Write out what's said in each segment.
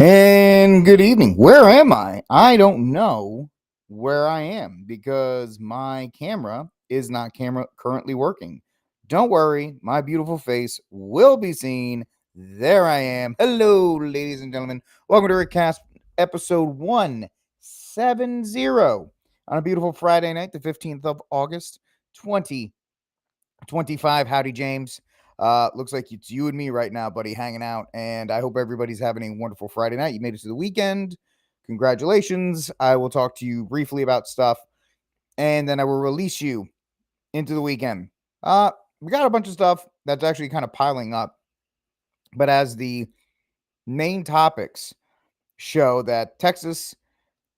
And good evening. Where am I? I don't know where I am because my camera is not currently working. Don't worry, my beautiful face will be seen. There I am. Hello, ladies and gentlemen. Welcome to RickCast episode 170 on a beautiful Friday night, the 15th of August, 2025. Howdy, James. Looks like it's you and me right now, buddy, hanging out. And I hope everybody's having a wonderful Friday night. You made it to the weekend. Congratulations. I will talk to you briefly about stuff, and then I will release you into the weekend. We got a bunch of stuff that's actually kind of piling up, but as the main topics show that the Texas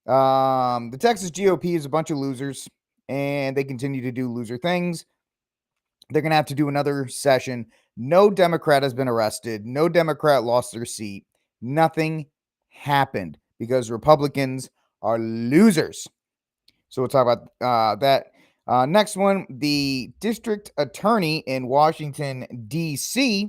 GOP is a bunch of losers, and they continue to do loser things. They're going to have to do another session. No Democrat has been arrested. No Democrat lost their seat. Nothing happened because Republicans are losers. So we'll talk about that. Next one, the district attorney in Washington, D.C.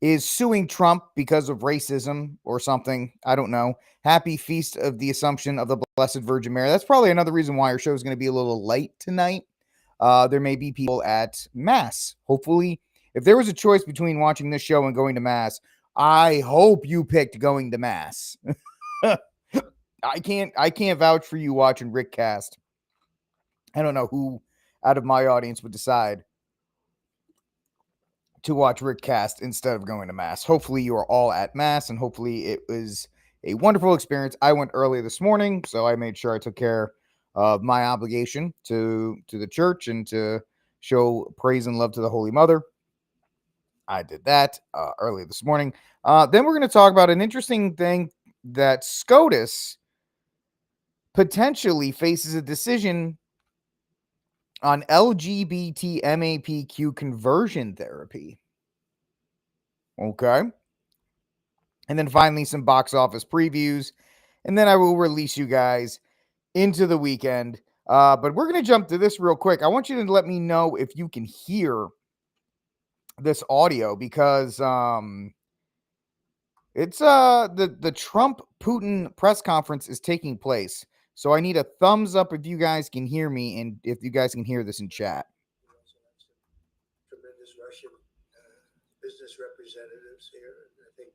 is suing Trump because of racism or something. I don't know. Happy Feast of the Assumption of the Blessed Virgin Mary. That's probably another reason why our show is going to be a little late tonight. There may be people at Mass. Hopefully, if there was a choice between watching this show and going to Mass, I hope you picked going to Mass. I can't vouch for you watching RickCast. I don't know who out of my audience would decide to watch RickCast instead of going to Mass. Hopefully, you are all at Mass, and hopefully, it was a wonderful experience. I went early this morning, so I made sure I took care of my obligation to the church and to show praise and love to the Holy Mother. I did that early this morning. Then we're going to talk about an interesting thing that SCOTUS potentially faces a decision on LGBT MAPQ conversion therapy. Okay. And then finally, some box office previews. And then I will release you guys into the weekend. But we're going to jump to this real quick. I want you to let me know if you can hear this audio because it's the Trump Putin press conference is taking place. So I need a thumbs up if you guys can hear me and if you guys can hear this in chat. Tremendous Russian business representatives here. And I think,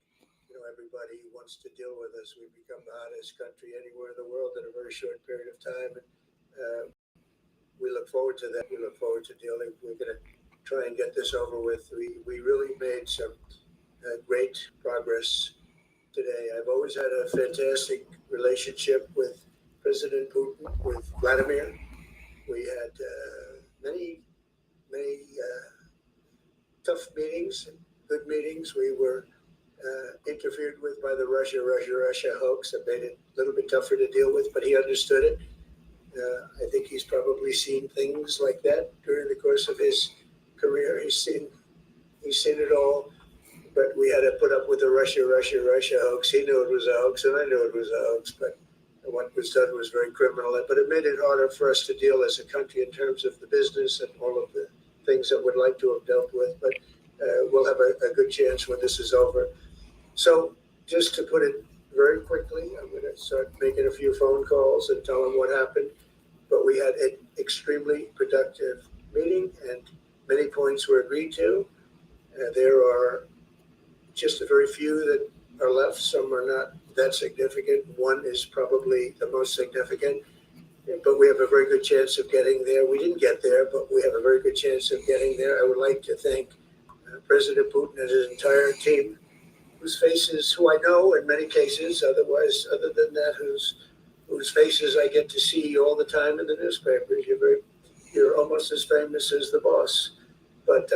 everybody wants to deal with us. We've become the hottest country anywhere in the world in a very short period of time. And we look forward to that. We look forward to dealing. We're going to try and get this over with. We really made some great progress today. I've always had a fantastic relationship with President Putin, with Vladimir. We had many tough meetings and good meetings. We were interfered with by the Russia hoax that made it a little bit tougher to deal with, but he understood it. I think he's probably seen things like that during the course of his career. He's seen it all, but we had to put up with the Russia hoax. He knew it was a hoax, and I knew it was a hoax, but what was done was very criminal. But it made it harder for us to deal as a country in terms of the business and all of the things that we'd like to have dealt with. But we'll have a good chance when this is over. So just to put it very quickly, I'm going to start making a few phone calls and tell them what happened. But we had an extremely productive meeting, and many points were agreed to. There are just a very few that are left. Some are not that significant. One is probably the most significant, but we have a very good chance of getting there. We didn't get there, but we have a very good chance of getting there. I would like to thank President Putin and his entire team, who I know in many cases, other than that, whose faces I get to see all the time in the newspapers. You're almost as famous as the boss, but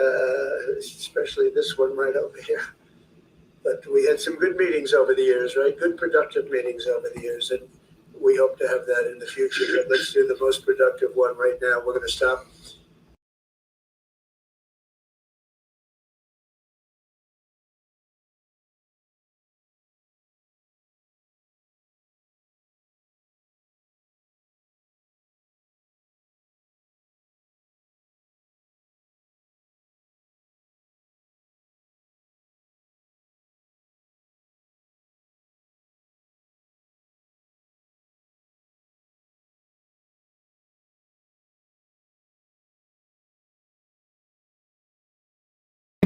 especially this one right over here. But we had some good meetings over the years, right? Good productive meetings over the years, and we hope to have that in the future. But let's do the most productive one right now. We're going to stop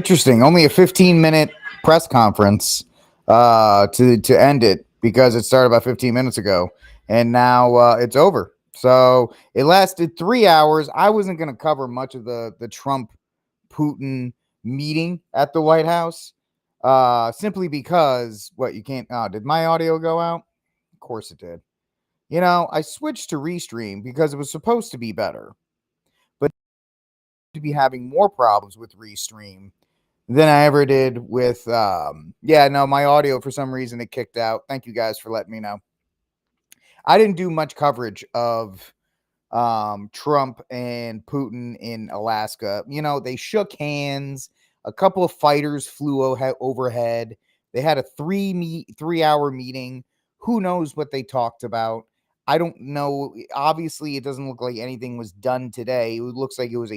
Interesting. Only a 15-minute press conference to end it because it started about 15 minutes ago, and now it's over. So it lasted 3 hours. I wasn't going to cover much of the Trump Putin meeting at the White House, simply because you can't. Did my audio go out? Of course it did. I switched to Restream because it was supposed to be better, but to be having more problems with Restream than I ever did with my audio for some reason it kicked out. Thank you guys for letting me know. I didn't do much coverage of Trump and Putin in Alaska. They shook hands. A couple of fighters flew overhead. They had a 3-hour meeting. Who knows what they talked about? I don't know. Obviously, it doesn't look like anything was done today. It looks like it was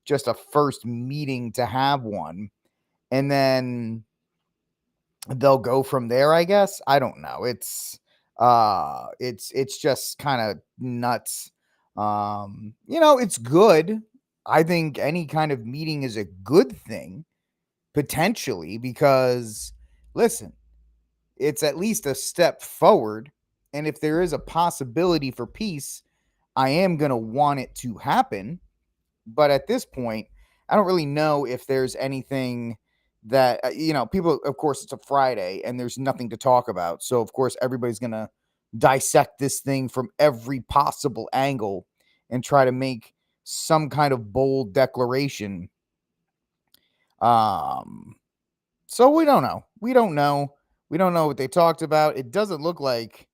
just a first meeting to have one. And then they'll go from there, I guess. I don't know. It's just kind of nuts. It's good. I think any kind of meeting is a good thing, potentially, because listen, it's at least a step forward. And if there is a possibility for peace, I am going to want it to happen. But at this point, I don't really know if there's anything that, people, of course, it's a Friday and there's nothing to talk about. So, of course, everybody's going to dissect this thing from every possible angle and try to make some kind of bold declaration. So we don't know. We don't know what they talked about. It doesn't look like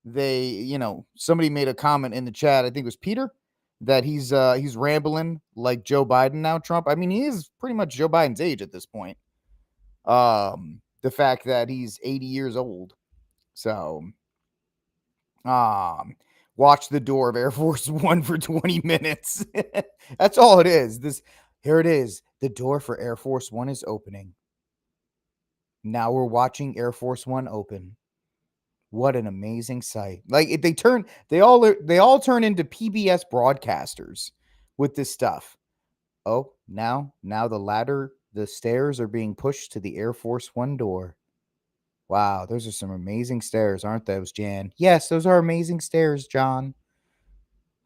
somebody made a comment in the chat. I think it was Peter, that he's rambling like Joe Biden now, Trump. I mean, he is pretty much Joe Biden's age at this point. The fact that he's 80 years old. So, watch the door of Air Force One for 20 minutes. That's all it is. Here it is. The door for Air Force One is opening. Now we're watching Air Force One open. What an amazing sight. Like they all turn into PBS broadcasters with this stuff. Oh, now the stairs are being pushed to the Air Force One door. Wow, those are some amazing stairs, aren't those, Jan? Yes, those are amazing stairs, John.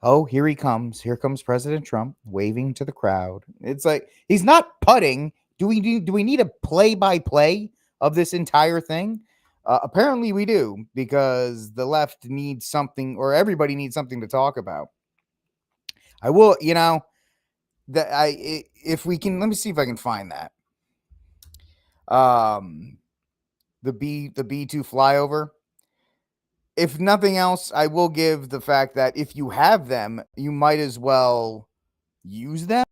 Oh, here he comes. Here comes President Trump waving to the crowd. It's like he's not putting. Do we need a play-by-play of this entire thing? Apparently we do, because the left needs something, or everybody needs something to talk about. I will, if we can, let me see if I can find that. The B-2 flyover. If nothing else, I will give the fact that if you have them, you might as well use them.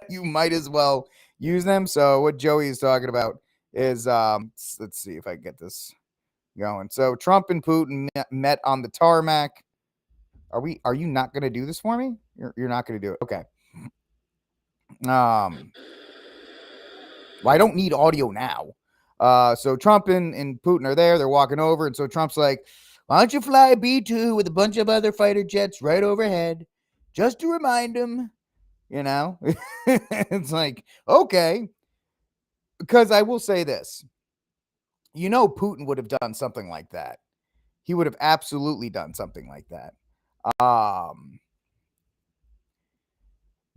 You might as well use them. So what Joey is talking about is, let's see if I can get this going. So Trump and Putin met on the tarmac. Are you not going to do this for me? You're not going to do it. Okay. Well, I don't need audio now. So Trump and Putin are there. They're walking over. And so Trump's like, why don't you fly a B-2 with a bunch of other fighter jets right overhead? Just to remind them, It's like, okay. Because I will say this. Putin would have done something like that. He would have absolutely done something like that.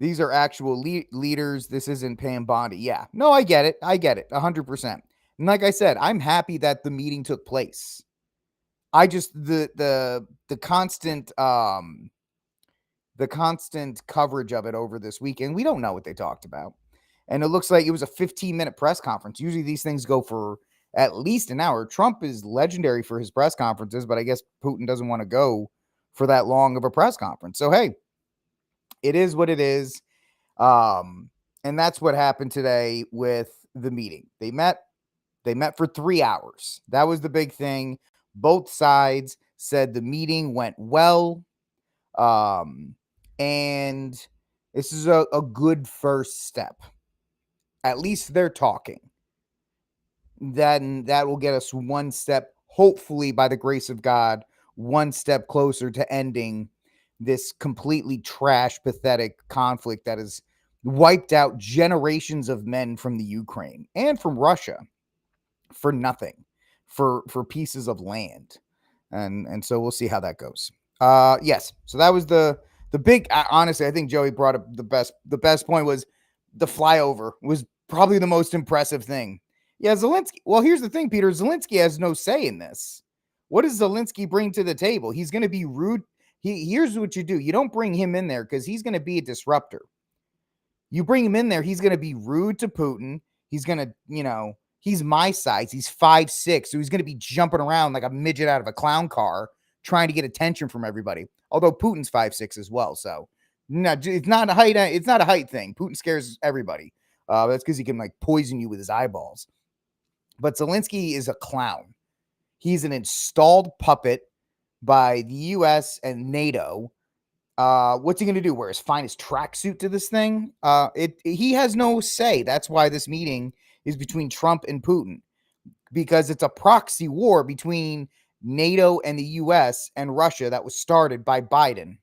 These are actual leaders. This isn't Pam Bondi. Yeah. No, I get it. 100%. And like I said, I'm happy that the meeting took place. I just, the constant coverage of it over this weekend, we don't know what they talked about. And it looks like it was a 15-minute press conference. Usually these things go for at least an hour. Trump is legendary for his press conferences, but I guess Putin doesn't want to go for that long of a press conference. So, hey, it is what it is. And that's what happened today with the meeting. They met for 3 hours. That was the big thing. Both sides said the meeting went well. And this is a good first step. At least they're talking. Then that will get us one step, hopefully by the grace of God, one step closer to ending this completely trash, pathetic conflict that has wiped out generations of men from the Ukraine and from Russia for nothing, for pieces of land. And so we'll see how that goes. Yes. So that was the big, honestly, I think Joey brought up the best point was the flyover was probably the most impressive thing. Yeah, Zelensky. Well, here's the thing, Peter. Zelensky has no say in this. What does Zelensky bring to the table? He's going to be rude. Here's what you do. You don't bring him in there because he's going to be a disruptor. You bring him in there, he's going to be rude to Putin. He's going to, he's my size. He's 5'6", so he's going to be jumping around like a midget out of a clown car trying to get attention from everybody. Although Putin's 5'6" as well, so no, it's not a height. It's not a height thing. Putin scares everybody. That's because he can like poison you with his eyeballs. But Zelensky is a clown. He's an installed puppet by the U.S. and NATO. What's he going to do? Wear his finest tracksuit to this thing? He has no say. That's why this meeting is between Trump and Putin, because it's a proxy war between NATO and the U.S. and Russia that was started by Biden.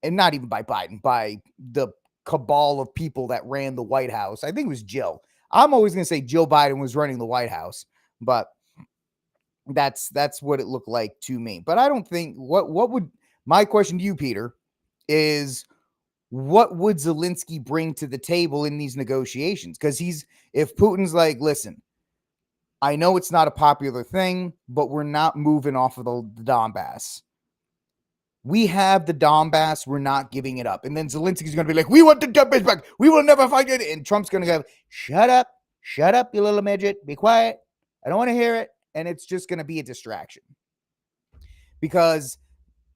And not even by Biden, by the cabal of people that ran the White House. I think it was Jill. I'm always going to say Joe Biden was running the White House, but that's what it looked like to me. But I don't think my question to you, Peter, is what would Zelensky bring to the table in these negotiations? Because if Putin's like, listen, I know it's not a popular thing, but we're not moving off of the Donbass. We have the Donbass. We're not giving it up. And then Zelensky's going to be like, we want the Donbass back. We will never fight it. And Trump's going to go, shut up, you little midget. Be quiet. I don't want to hear it. And it's just going to be a distraction. Because,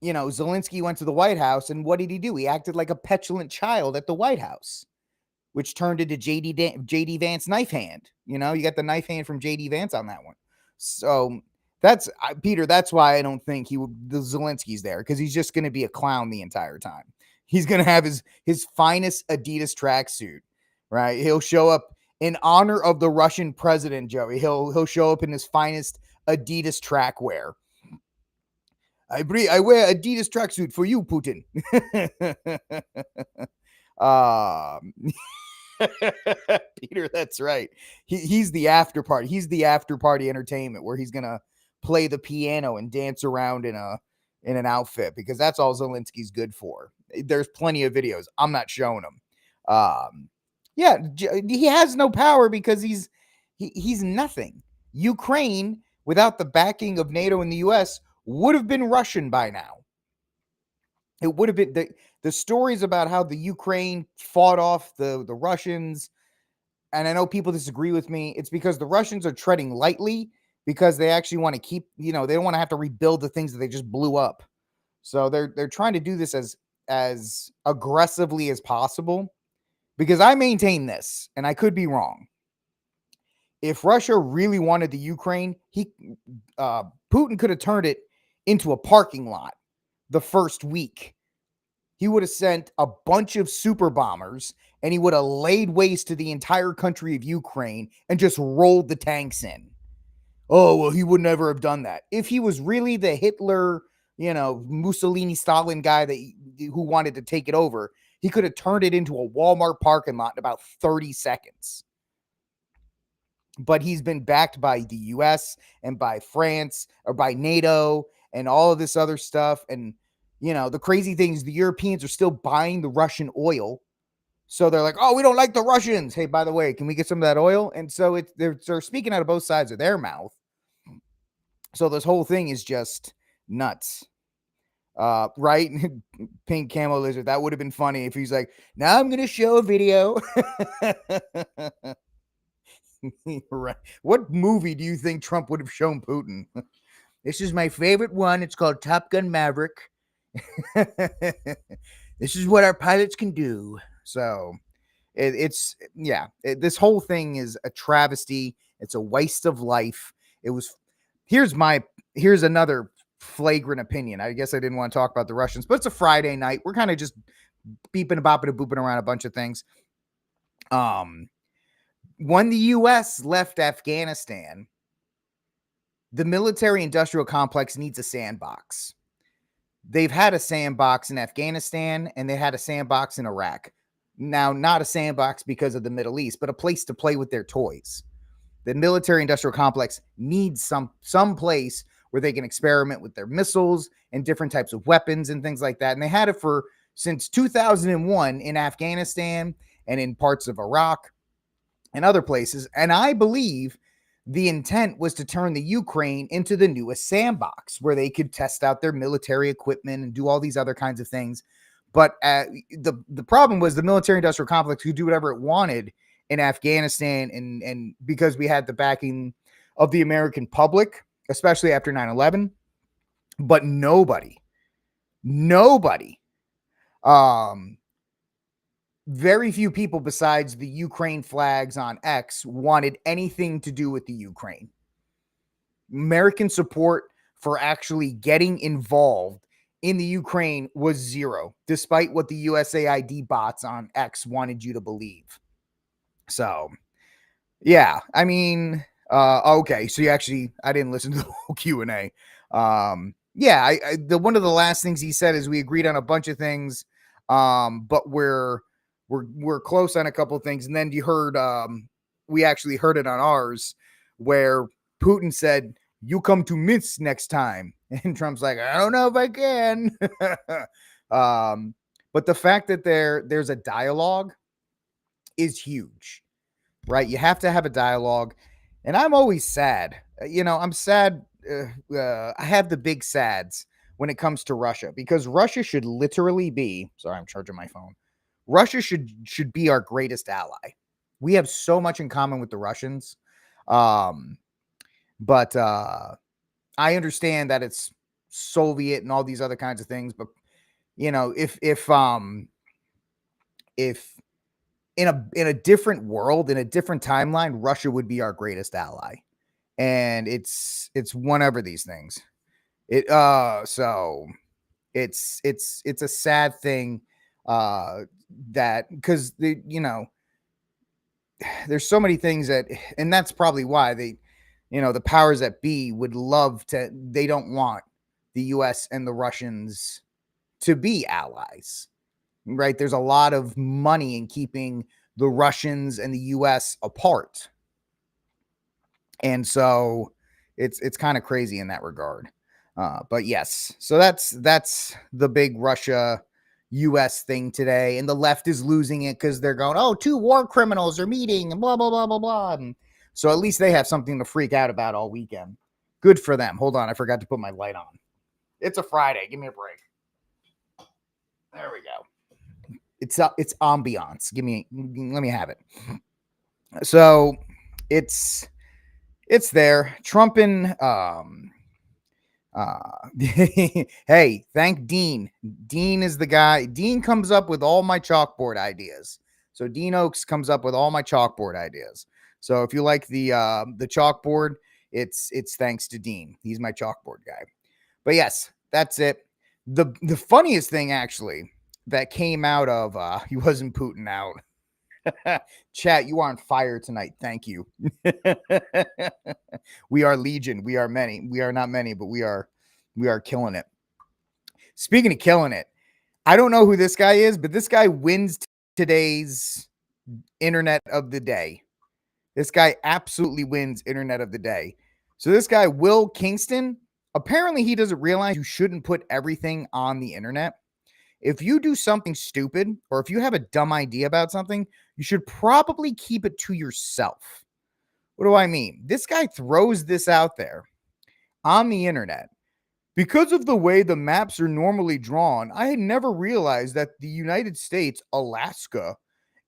Zelensky went to the White House, and what did he do? He acted like a petulant child at the White House, which turned into J.D. Vance knife hand. You got the knife hand from J.D. Vance on that one. So Peter, that's why I don't think the Zelensky's there, because he's just going to be a clown the entire time. He's going to have his finest Adidas tracksuit, right? He'll show up in honor of the Russian president, Joey. He'll show up in his finest Adidas track wear. I wear Adidas tracksuit for you, Putin. Peter, that's right. He's the after party. He's the after party entertainment where he's gonna play the piano and dance around in an outfit, because that's all Zelensky's good for. There's plenty of videos. I'm not showing them. Yeah, he has no power because he's nothing. Ukraine, without the backing of NATO and the U.S., would have been Russian by now. It would have been the stories about how the Ukraine fought off the Russians. And I know people disagree with me. It's because the Russians are treading lightly, because they actually want to keep, they don't want to have to rebuild the things that they just blew up. So they're trying to do this as aggressively as possible, because I maintain this, and I could be wrong. If Russia really wanted the Ukraine, Putin could have turned it into a parking lot the first week. He would have sent a bunch of super bombers, and he would have laid waste to the entire country of Ukraine and just rolled the tanks in. Oh, well, he would never have done that. If he was really the Hitler, Mussolini, Stalin guy who wanted to take it over, he could have turned it into a Walmart parking lot in about 30 seconds. But he's been backed by the U.S. and by France, or by NATO and all of this other stuff. And, the crazy thing is the Europeans are still buying the Russian oil. So they're like, oh, we don't like the Russians. Hey, by the way, can we get some of that oil? And so they're speaking out of both sides of their mouth. So this whole thing is just nuts. Right? Pink camo lizard. That would have been funny if he's like, now I'm going to show a video. Right. What movie do you think Trump would have shown Putin? This is my favorite one. It's called Top Gun Maverick. This is what our pilots can do. So this whole thing is a travesty. It's a waste of life. Here's another flagrant opinion. I guess I didn't want to talk about the Russians, but it's a Friday night. We're kind of just beeping and bopping and booping around a bunch of things. When the U.S. left Afghanistan, the military-industrial complex needs a sandbox. They've had a sandbox in Afghanistan, and they had a sandbox in Iraq. Now, not a sandbox because of the Middle East, but a place to play with their toys. The military industrial complex needs some place where they can experiment with their missiles and different types of weapons and things like that. And they had it since 2001 in Afghanistan and in parts of Iraq and other places. And I believe the intent was to turn the Ukraine into the newest sandbox where they could test out their military equipment and do all these other kinds of things. But the problem was the military industrial complex could do whatever it wanted in Afghanistan, and because we had the backing of the American public, especially after 9/11, but nobody, very few people besides the Ukraine flags on X wanted anything to do with the Ukraine. American support for actually getting involved in the Ukraine was zero, despite what the USAID bots on X wanted you to believe. So, yeah, I mean, okay, so I didn't listen to the whole Q&A. Yeah, one of the last things he said is we agreed on a bunch of things, but we're close on a couple of things. And then you heard, we actually heard it on ours, where Putin said, "You come to Minsk next time," and Trump's like, "I don't know if I can." But the fact that there's a dialogue is huge, right? You have to have a dialogue, and I'm always sad. I'm sad. I have the big sads when it comes to Russia, because Russia should literally be. Sorry, I'm charging my phone. Russia should be our greatest ally. We have so much in common with the Russians, but I understand that it's Soviet and all these other kinds of things. But if in a different world, in a different timeline, Russia would be our greatest ally, and it's one of these things. So it's a sad thing that, because there's so many things and that's probably why the powers that be would love to. They don't want the U.S. and the Russians to be allies. Right. There's a lot of money in keeping the Russians and the U.S. apart. And so it's kind of crazy in that regard. But yes, so that's the big Russia U.S. thing today. And the left is losing it because they're going, oh, two war criminals are meeting and blah, blah, blah, blah, blah. And so at least they have something to freak out about all weekend. Good for them. Hold on. I forgot to put my light on. It's a Friday. Give me a break. There we go. It's ambiance. Let me have it. So it's there. Trump and hey, thank Dean. Dean is the guy. Dean comes up with all my chalkboard ideas. So Dean Oaks comes up with all my chalkboard ideas. So if you like the chalkboard, it's thanks to Dean. He's my chalkboard guy. But yes, that's it. The funniest thing actually that came out of he wasn't Putin out. Chat, you are on fire tonight. Thank you. We are legion. We are many. We are not many, but we are killing it. Speaking of killing it, I don't know who this guy is, but this guy wins today's internet of the day. This guy absolutely wins internet of the day. So this guy, Will Kingston, apparently he doesn't realize you shouldn't put everything on the internet. If you do something stupid, or if you have a dumb idea about something, you should probably keep it to yourself. What do I mean? This guy throws this out there on the internet. Because of the way the maps are normally drawn, I had never realized that the United States, Alaska,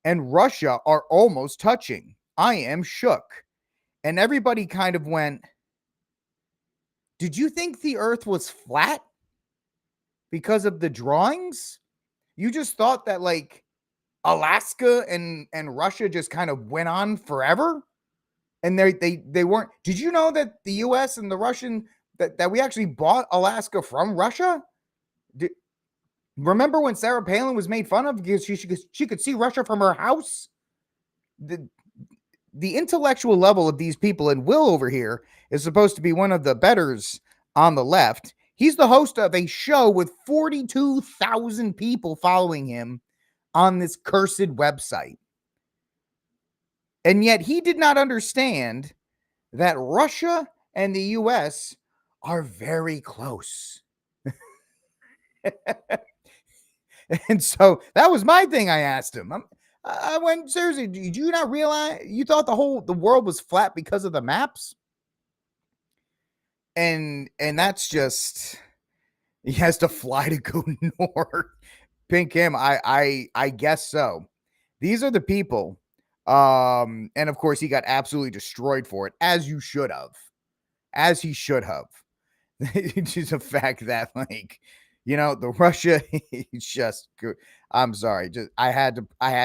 and Russia are almost touching. I am shook. And everybody kind of went, did you think the earth was flat? Because of the drawings? You just thought that like Alaska and Russia just kind of went on forever? And they weren't. Did you know that the US and the Russian that we actually bought Alaska from Russia? Remember when Sarah Palin was made fun of because she could see Russia from her house? The intellectual level of these people, and Will over here is supposed to be one of the betters on the left. He's the host of a show with 42,000 people following him on this cursed website. And yet he did not understand that Russia and the US are very close. And so that was my thing. I asked him. I went, seriously, did you not realize you thought the world was flat because of the maps? And that's just, he has to fly to go north. Pink him. I guess so. These are the people. And of course he got absolutely destroyed for it, as you should have. As he should have. It's just a fact that, like, the Russia is just good. I'm sorry. Just I had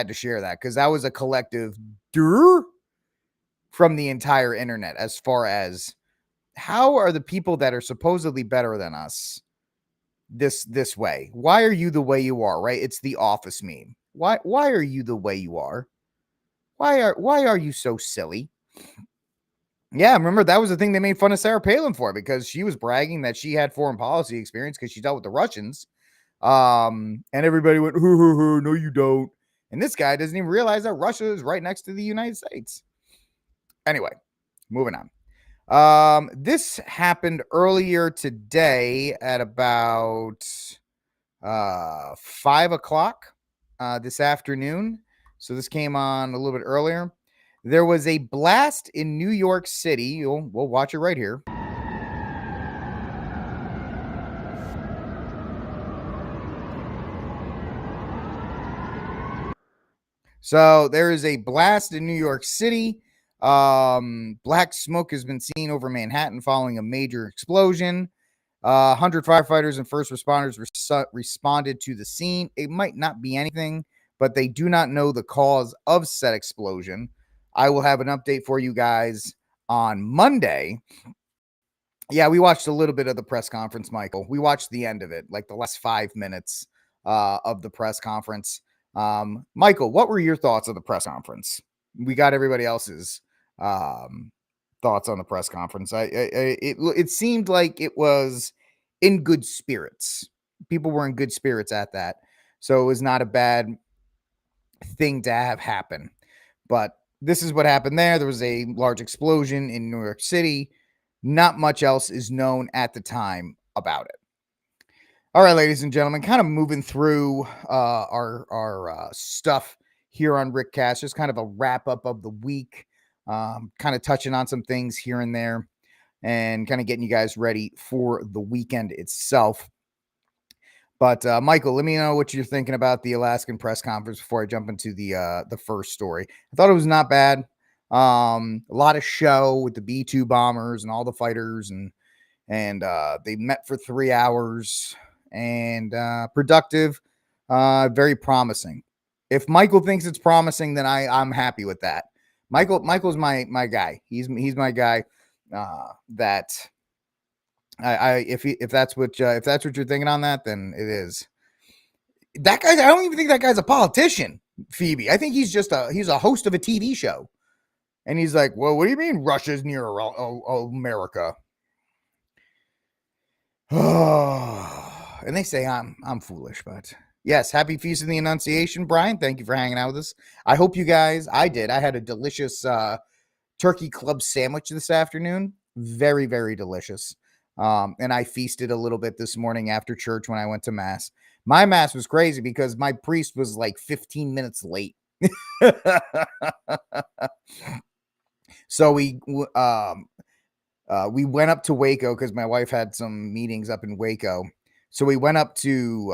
to share that because that was a collective from the entire internet as far as how are the people that are supposedly better than us this way? Why are you the way you are? Right? It's the Office meme. Why are you the way you are? Why are you so silly? Yeah, remember that was the thing they made fun of Sarah Palin for, because she was bragging that she had foreign policy experience because she dealt with the Russians. And everybody went, no, you don't. And this guy doesn't even realize that Russia is right next to the United States. Anyway, moving on. This happened earlier today at about 5 o'clock this afternoon. So this came on a little bit earlier. There was a blast in New York City. We'll watch it right here. So there is a blast in New York City. Black smoke has been seen over Manhattan following a major explosion. 100 firefighters and first responders responded to the scene. It might not be anything, but they do not know the cause of said explosion. I will have an update for you guys on Monday. Yeah, we watched a little bit of the press conference, Michael. We watched the end of it, like the last 5 minutes of the press conference. Michael, what were your thoughts of the press conference? We got everybody else's thoughts on the press conference. It seemed like it was in good spirits. People were in good spirits at that, so it was not a bad thing to have happen. But this is what happened there. There was a large explosion in New York City. Not much else is known at the time about it. All right, ladies and gentlemen, kind of moving through our stuff here on RickCast, just kind of a wrap up of the week, kind of touching on some things here and there, and kind of getting you guys ready for the weekend itself. But Michael, let me know what you're thinking about the Alaskan press conference before I jump into the first story. I thought it was not bad. A lot of show with the B-2 bombers and all the fighters, and they met for 3 hours, and productive, very promising. If Michael thinks it's promising, then I'm happy with that. Michael's my guy. He's my guy. That if that's what you're thinking on that, then it is. That guy, I don't even think that guy's a politician, Phoebe. I think he's a host of a TV show. And he's like, well, what do you mean Russia's near America? And they say I'm foolish, but yes, happy Feast of the Annunciation, Brian. Thank you for hanging out with us. I hope you guys, I had a delicious turkey club sandwich this afternoon. Very, very delicious. And I feasted a little bit this morning after church when I went to mass. My mass was crazy because my priest was like 15 minutes late. So we went up to Waco because my wife had some meetings up in Waco. So we went up to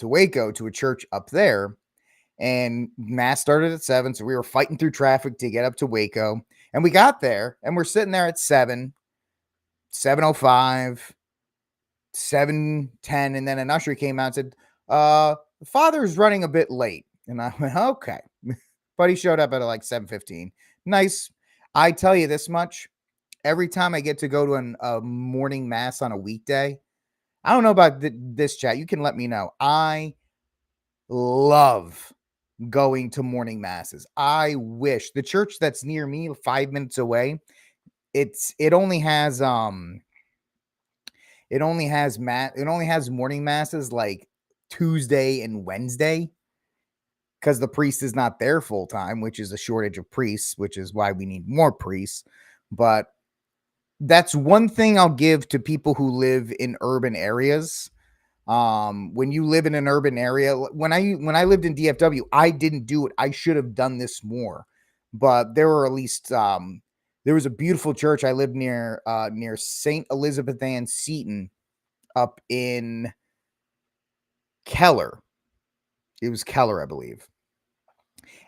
Waco to a church up there, and mass started at 7. So we were fighting through traffic to get up to Waco, and we got there, and we're sitting there at 7:05, 7:10, and then an usher came out and said, "The father's running a bit late." And I went, "Okay." But he showed up at like 7:15. Nice. I tell you this much. Every time I get to go to a morning mass on a weekday, I don't know about this chat. You can let me know. I love going to morning masses. I wish the church that's near me, 5 minutes away, it only has morning masses like Tuesday and Wednesday. because the priest is not there full time, which is a shortage of priests, which is why we need more priests. But that's one thing I'll give to people who live in urban areas. When you live in an urban area, when I lived in DFW, I didn't do it. I should have done this more, but there were at least there was a beautiful church I lived near St. Elizabeth Ann Seton up in Keller. It was Keller, I believe,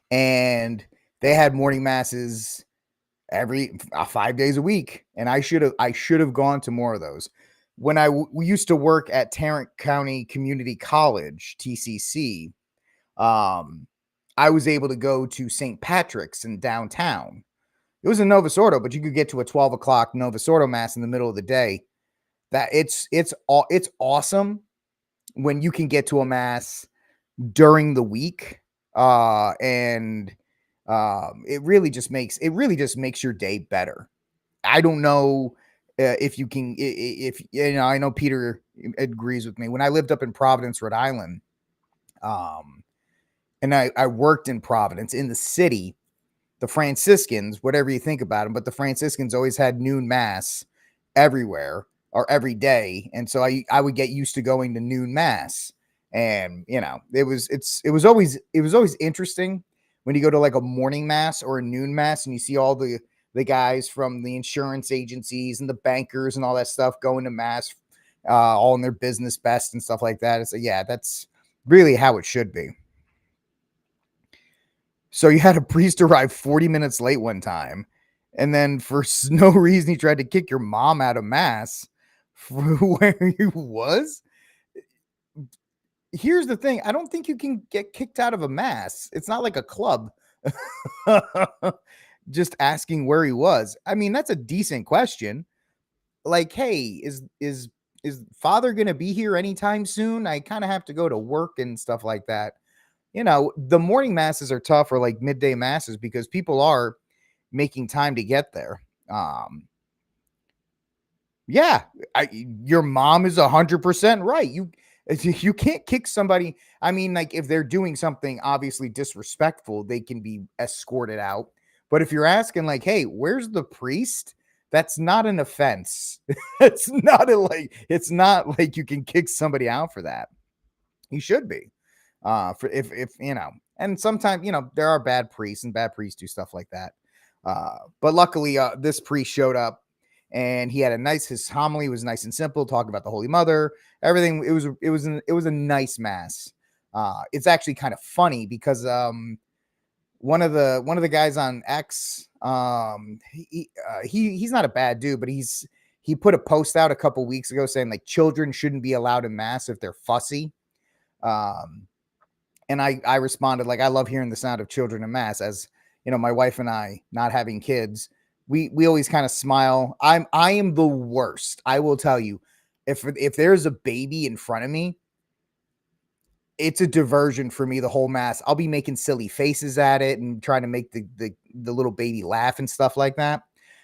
and they had morning masses every 5 days a week, and I should have gone to more of those. When we used to work at Tarrant County Community College, TCC, I was able to go to St. Patrick's in downtown. It was in Novus Ordo, but you could get to a 12 o'clock Novus Ordo mass in the middle of the day. That it's awesome when you can get to a mass during the week, and it really just makes your day better. I don't know if you can, if you know, I know Peter agrees with me. When I lived up in Providence, Rhode Island, and I worked in Providence in the city, the Franciscans, whatever you think about them, but the Franciscans always had noon mass everywhere or every day. And so I would get used to going to noon mass. And, you know, it was always interesting when you go to like a morning mass or a noon mass and you see all the guys from the insurance agencies and the bankers and all that stuff going to mass, all in their business best and stuff like that. It's like, yeah, that's really how it should be. So you had a priest arrive 40 minutes late one time, and then for no reason he tried to kick your mom out of mass for where he was. Here's the thing. I don't think you can get kicked out of a mass. It's not like a club. Just asking where he was. I mean, that's a decent question. Like, hey, is Father going to be here anytime soon? I kind of have to go to work and stuff like that. You know, the morning masses are tough, or like midday masses, because people are making time to get there. Yeah, your mom is 100% right. You can't kick somebody. I mean, like if they're doing something obviously disrespectful, they can be escorted out. But if you're asking like, hey, where's the priest? That's not an offense. It's not like you can kick somebody out for that. You should be. For if you know, and sometimes, you know, there are bad priests and bad priests do stuff like that. But luckily, this priest showed up and he had his homily was nice and simple, talking about the Holy Mother, everything. It was a nice mass. It's actually kind of funny because one of the guys on X, he's not a bad dude, but he put a post out a couple weeks ago saying like children shouldn't be allowed in mass if they're fussy. And I responded like, I love hearing the sound of children in mass. As you know, my wife and I, not having kids, we always kind of smile. I am the worst. I will tell you, if there's a baby in front of me, it's a diversion for me the whole mass. I'll be making silly faces at it and trying to make the little baby laugh and stuff like that.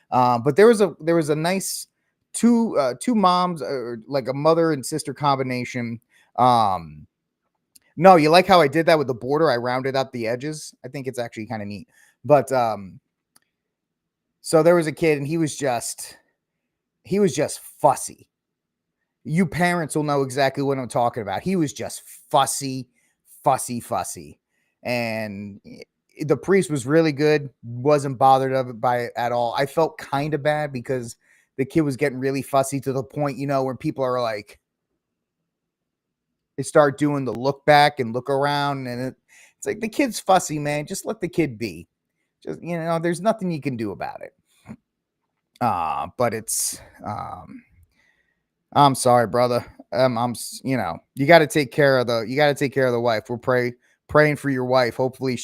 But there was a nice two moms, or like a mother and sister combination. No, you like how I did that with the border? I rounded out the edges. I think it's actually kind of neat. But so there was a kid and he was just fussy. You parents will know exactly what I'm talking about. He was just fussy. And the priest was really good. Wasn't bothered by it at all. I felt kind of bad because the kid was getting really fussy to the point, you know, where people are like, they start doing the look back and look around, and it's like, the kid's fussy, man. Just let the kid be. Just, you know, there's nothing you can do about it. But it's, I'm sorry, brother. You know, you got to take care of the wife. We're praying for your wife. Hopefully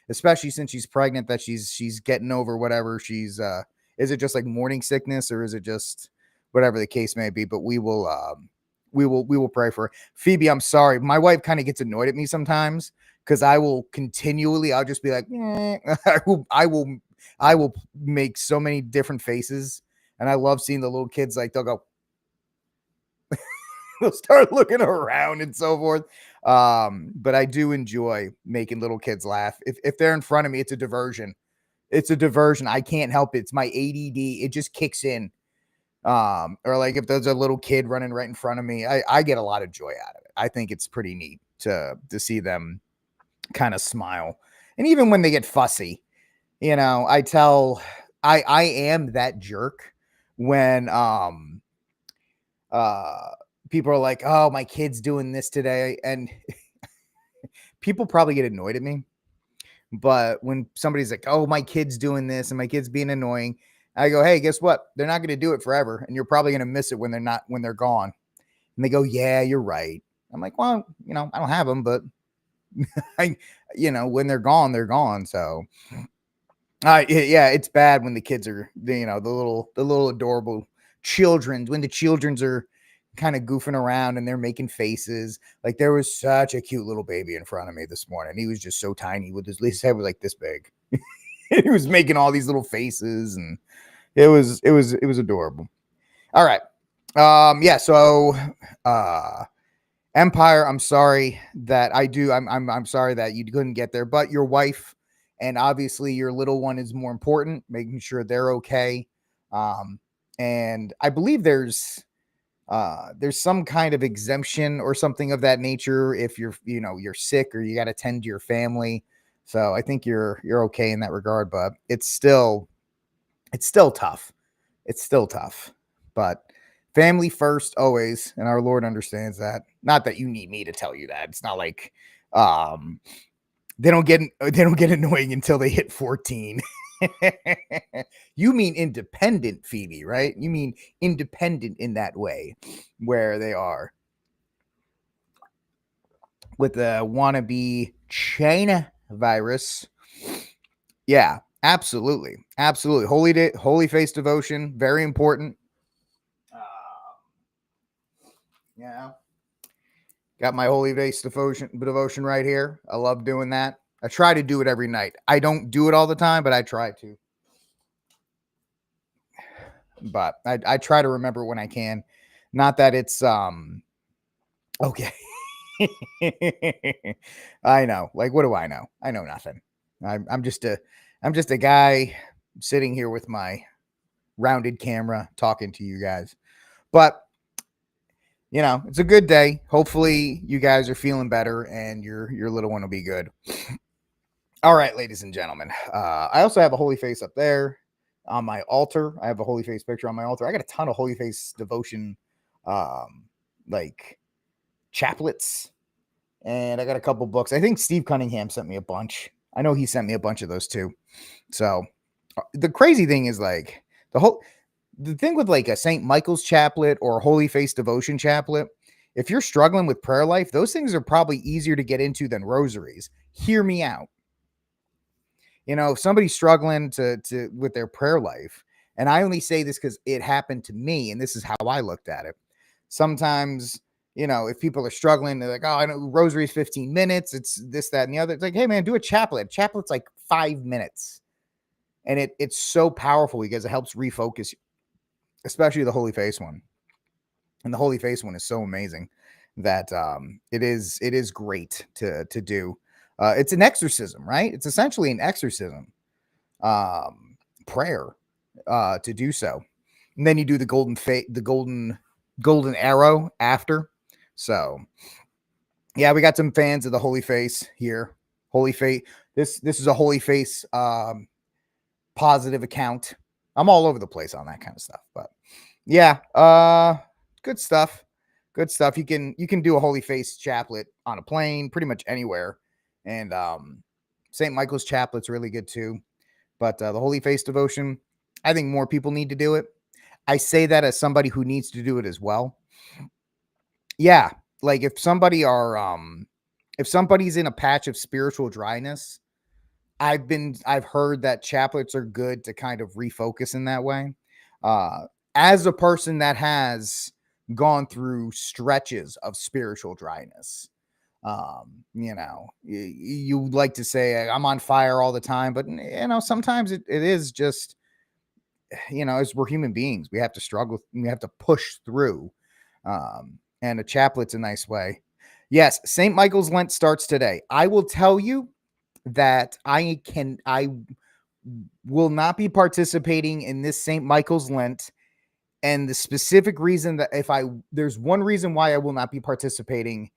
especially since she's pregnant, that she's getting over whatever she's, is it just like morning sickness, or is it just whatever the case may be? But we will pray for her. Phoebe, I'm sorry. My wife kind of gets annoyed at me sometimes because I'll just be like, I will make so many different faces. And I love seeing the little kids, like they'll go, they'll start looking around and so forth. But I do enjoy making little kids laugh. If they're in front of me, it's a diversion. It's a diversion. I can't help it. It's my ADD. It just kicks in. Or like if there's a little kid running right in front of me, I get a lot of joy out of it. I think it's pretty neat to see them kind of smile. And even when they get fussy, I am that jerk when people are like, oh, my kid's doing this today. And people probably get annoyed at me. But when somebody's like, oh, my kid's doing this and my kid's being annoying, I go, hey, guess what? They're not going to do it forever. And you're probably going to miss it when they're gone. And they go, yeah, you're right. I'm like, well, I don't have them, but when they're gone, they're gone. So yeah, it's bad when the kids are, the little adorable children, when the children's are kind of goofing around and they're making faces. Like there was such a cute little baby in front of me this morning. He was just so tiny with his head was like this big. He was making all these little faces and it was adorable. All right. Yeah. So, Empire, I'm sorry that I'm sorry that you couldn't get there, but your wife and obviously your little one is more important, making sure they're okay. And I believe there's some kind of exemption or something of that nature if you're sick or you got to tend to your family. So I think you're okay in that regard, but it's still tough. It's still tough, but family first always, and our Lord understands that. Not that you need me to tell you that. It's not like they don't get annoying until they hit 14. You mean independent, Phoebe, right? You mean independent in that way, where they are with the wannabe China virus. Yeah, absolutely. Holy face devotion, very important. Yeah. Got my holy face devotion right here. I love doing that. I try to do it every night. I don't do it all the time, but I try to. But I try to remember when I can. Not that it's okay. I know. Like, what do I know? I know nothing. I'm just a guy sitting here with my rounded camera talking to you guys. But it's a good day. Hopefully you guys are feeling better and your little one will be good. All right, ladies and gentlemen. I also have a holy face up there on my altar. I have a holy face picture on my altar. I got a ton of holy face devotion, like chaplets, and I got a couple books. I think Steve Cunningham sent me a bunch. I know he sent me a bunch of those too. So the crazy thing is like the thing with like a St. Michael's chaplet or a holy face devotion chaplet, if you're struggling with prayer life, those things are probably easier to get into than rosaries. Hear me out. If somebody's struggling to with their prayer life, and I only say this because it happened to me, and this is how I looked at it. Sometimes, if people are struggling, they're like, oh, I know rosary's 15 minutes. It's this, that, and the other. It's like, hey man, do a chaplet. Chaplet's like 5 minutes. And it's so powerful because it helps refocus you, especially the Holy Face one. And the Holy Face one is so amazing that it is great to do. It's an exorcism, right? It's essentially an exorcism prayer to do so. And then you do the golden arrow after. So yeah, we got some fans of the Holy Face here. Holy Face. This is a Holy Face positive account. I'm all over the place on that kind of stuff, but yeah, good stuff. Good stuff. You can do a Holy Face chaplet on a plane, pretty much anywhere. And St. Michael's chaplet's really good too. But the Holy Face devotion, I think more people need to do it. I say that as somebody who needs to do it as well. Yeah, like if somebody's in a patch of spiritual dryness, I've heard that chaplets are good to kind of refocus in that way. As a person that has gone through stretches of spiritual dryness, you like to say I'm on fire all the time, but sometimes it is just, as we're human beings, we have to struggle, we have to push through. And a chaplet's a nice way. Yes, St. Michael's Lent starts today. I will tell you that I will not be participating in this St. Michael's Lent. And the specific reason that there's one reason why I will not be participating.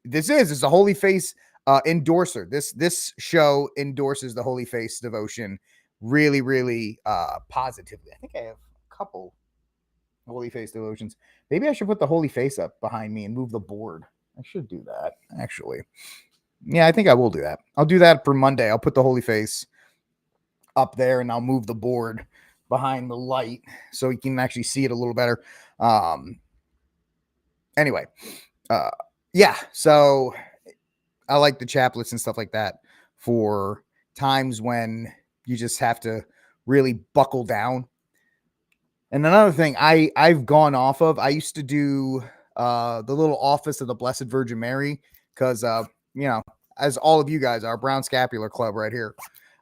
This is a Holy Face endorser. This show endorses the Holy Face devotion really, really positively. I think I have a couple Holy Face devotions. Maybe I should put the Holy Face up behind me and move the board. I should do that, actually. Yeah, I think I will do that. I'll do that for Monday. I'll put the Holy Face up there and I'll move the board behind the light so you can actually see it a little better. Anyway, yeah, so I like the chaplets and stuff like that for times when you just have to really buckle down. And another thing I've gone off of, I used to do the little office of the Blessed Virgin Mary because, as all of you guys are, Brown Scapular Club right here.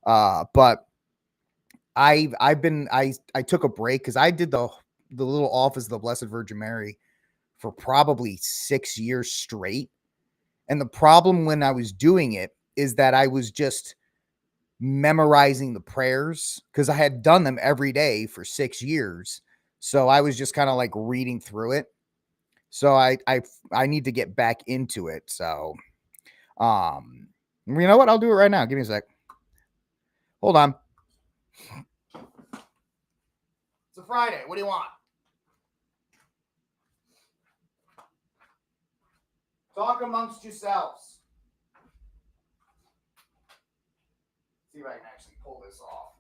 But I took a break because I did the little office of the Blessed Virgin Mary for probably 6 years straight. And the problem when I was doing it is that I was just memorizing the prayers because I had done them every day for 6 years. So I was just kind of like reading through it. So I need to get back into it. So, you know what? I'll do it right now. Give me a sec. Hold on. It's a Friday. What do you want? Talk amongst yourselves. See if I can actually pull this off.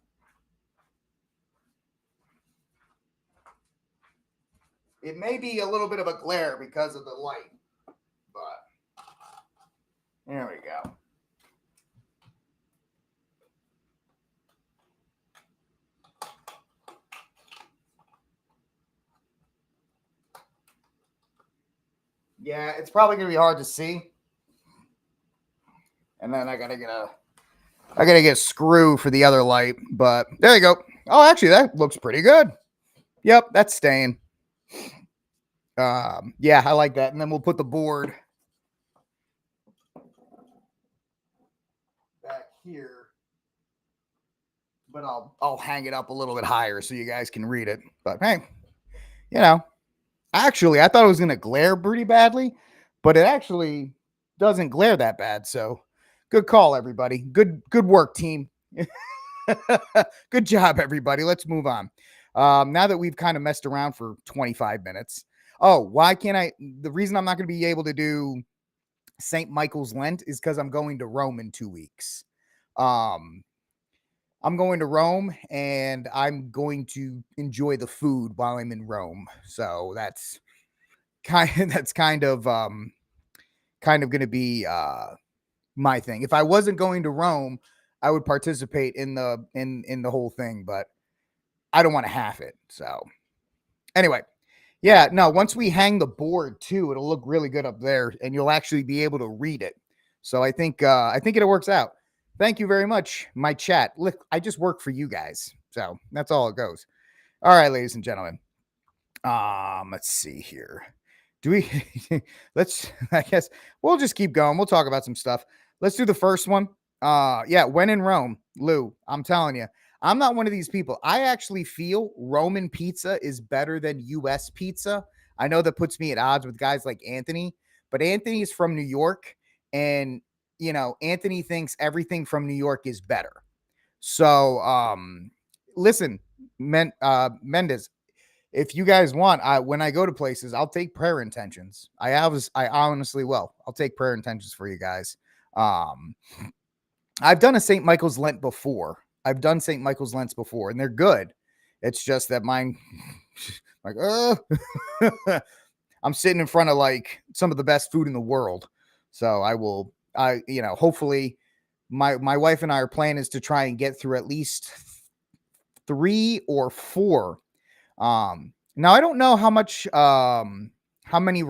It may be a little bit of a glare because of the light, but there we go. Yeah, it's probably gonna be hard to see. And then I gotta get a screw for the other light, but there you go. Oh, actually, that looks pretty good. Yep, that's staying. Yeah, I like that. And then we'll put the board back here, but I'll hang it up a little bit higher so you guys can read it. But hey, actually, I thought it was gonna glare pretty badly, but it actually doesn't glare that bad. So good call, everybody. Good work, team. Good job, everybody. Let's move on. Now that we've kind of messed around for 25 minutes. Oh, why can't I? The reason I'm not going to be able to do St. Michael's Lent is because I'm going to Rome in 2 weeks. I'm going to Rome and I'm going to enjoy the food while I'm in Rome. So that's kind of going to be my thing. If I wasn't going to Rome, I would participate in the whole thing, but I don't want to have it. So anyway, yeah, no, once we hang the board too, it'll look really good up there and you'll actually be able to read it. So I think it works out. Thank you very much, my chat. Look, I just work for you guys. So that's all it goes. All right, ladies and gentlemen. Let's see here. Do we I guess we'll just keep going. We'll talk about some stuff. Let's do the first one. Yeah, when in Rome, Lou, I'm telling you, I'm not one of these people. I actually feel Roman pizza is better than US pizza. I know that puts me at odds with guys like Anthony, but Anthony is from New York and Anthony thinks everything from New York is better. So, listen, Mendez, if you guys want, when I go to places, I'll take prayer intentions. I honestly will. I'll take prayer intentions for you guys. I've done a St. Michael's Lent before. I've done St. Michael's Lents before, and they're good. It's just that mine, like, I'm sitting in front of like some of the best food in the world. So hopefully my wife and I, our plan is to try and get through at least 3 or 4. Now I don't know how much, how many,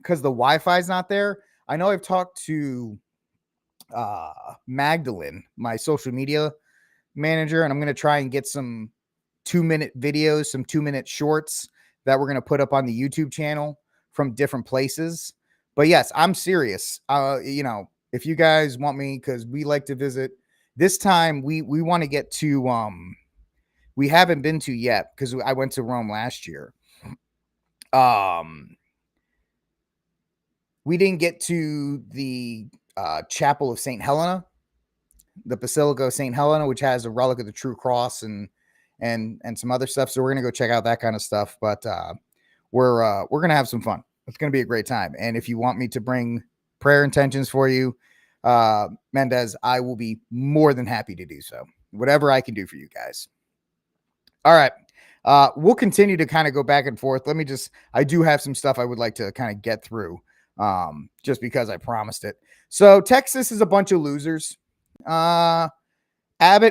because the Wi-Fi is not there. I know I've talked to Magdalene, my social media manager, and I'm going to try and get some 2-minute videos, some 2-minute shorts that we're going to put up on the YouTube channel from different places. But yes, I'm serious. If you guys want me, because we like to visit, this time we want to get to we haven't been to yet, because I went to Rome last year. We didn't get to the Chapel of St. Helena, the Basilica of St. Helena, which has a relic of the True Cross and some other stuff. So we're gonna go check out that kind of stuff. But we're gonna have some fun. It's gonna be a great time. And if you want me to bring prayer intentions for you, Mendez, I will be more than happy to do so. Whatever I can do for you guys. All right. We'll continue to kind of go back and forth. I do have some stuff I would like to kind of get through, just because I promised it. So Texas is a bunch of losers. Abbott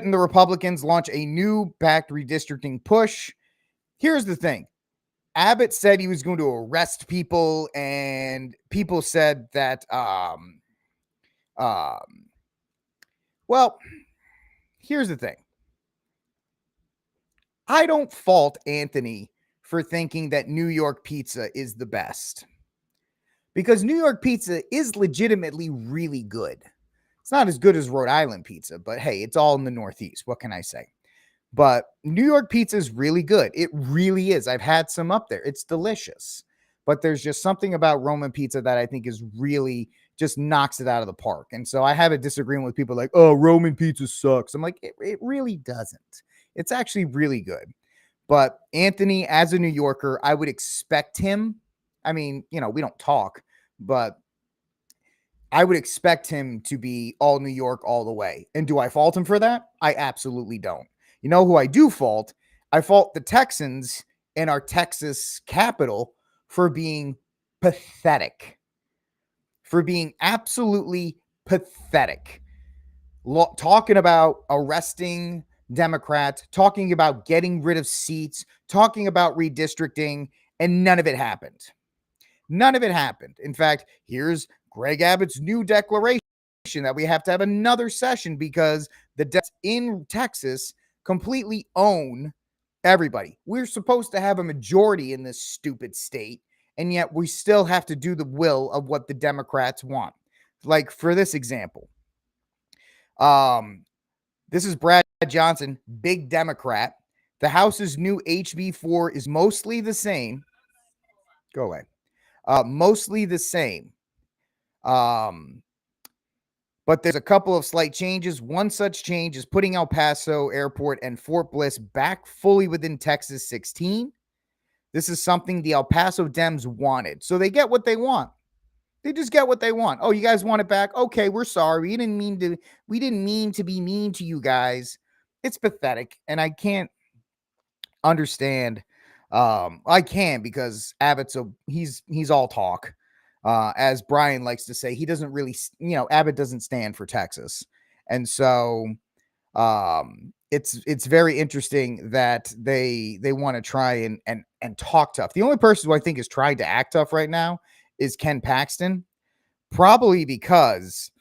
and the Republicans launch a new backed redistricting push. Here's the thing. Abbott said he was going to arrest people, and people said that, well, here's the thing. I don't fault Anthony for thinking that New York pizza is the best, because New York pizza is legitimately really good. It's not as good as Rhode Island pizza, but hey, it's all in the Northeast. What can I say? But New York pizza is really good. It really is. I've had some up there. It's delicious. But there's just something about Roman pizza that I think is really just knocks it out of the park. And so I have a disagreement with people like, oh, Roman pizza sucks. I'm like, it really doesn't. It's actually really good. But Anthony, as a New Yorker, I would expect him. I mean, we don't talk, but I would expect him to be all New York all the way. And do I fault him for that? I absolutely don't. You know who I do fault? I fault the Texans in our Texas capital for being pathetic, for being absolutely pathetic. Talking about arresting Democrats, talking about getting rid of seats, talking about redistricting, and none of it happened. None of it happened. In fact, here's Greg Abbott's new declaration that we have to have another session because the Democrats in Texas completely own everybody. We're supposed to have a majority in this stupid state, and yet we still have to do the will of what the Democrats want. Like for this example, this is Brad Johnson, big Democrat. The House's new HB4 is mostly the same. Go away. Mostly the same. But there's a couple of slight changes. One such change is putting El Paso Airport and Fort Bliss back fully within Texas 16. This is something the El Paso Dems wanted. So they get what they want. They just get what they want. Oh, you guys want it back? Okay, we're sorry. We didn't mean to be mean to you guys. It's pathetic. And I can't understand. I can, because Abbott's he's all talk. As Brian likes to say, he doesn't really, Abbott doesn't stand for Texas. And so it's very interesting that they want to try and talk tough. The only person who I think is trying to act tough right now is Ken Paxton, probably because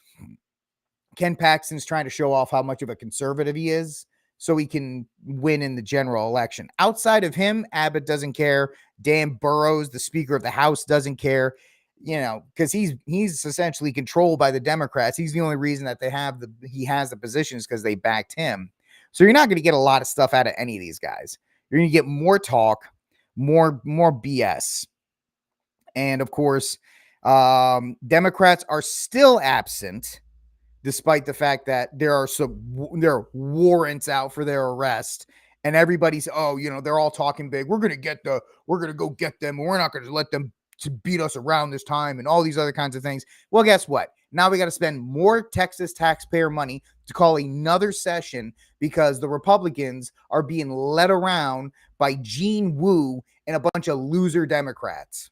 Ken Paxton's trying to show off how much of a conservative he is so he can win in the general election. Outside of him, Abbott doesn't care. Dan Burrows, the Speaker of the House, doesn't care, because he's essentially controlled by the Democrats. He's the only reason that he has the positions because they backed him. So you're not going to get a lot of stuff out of any of these guys. You're going to get more talk, more BS. And of course, Democrats are still absent, despite the fact that there are warrants out for their arrest, and everybody's, they're all talking big. We're going to go get them. And we're not going to let them to beat us around this time and all these other kinds of things. Well, guess what? Now we got to spend more Texas taxpayer money to call another session because the Republicans are being led around by Gene Wu and a bunch of loser Democrats.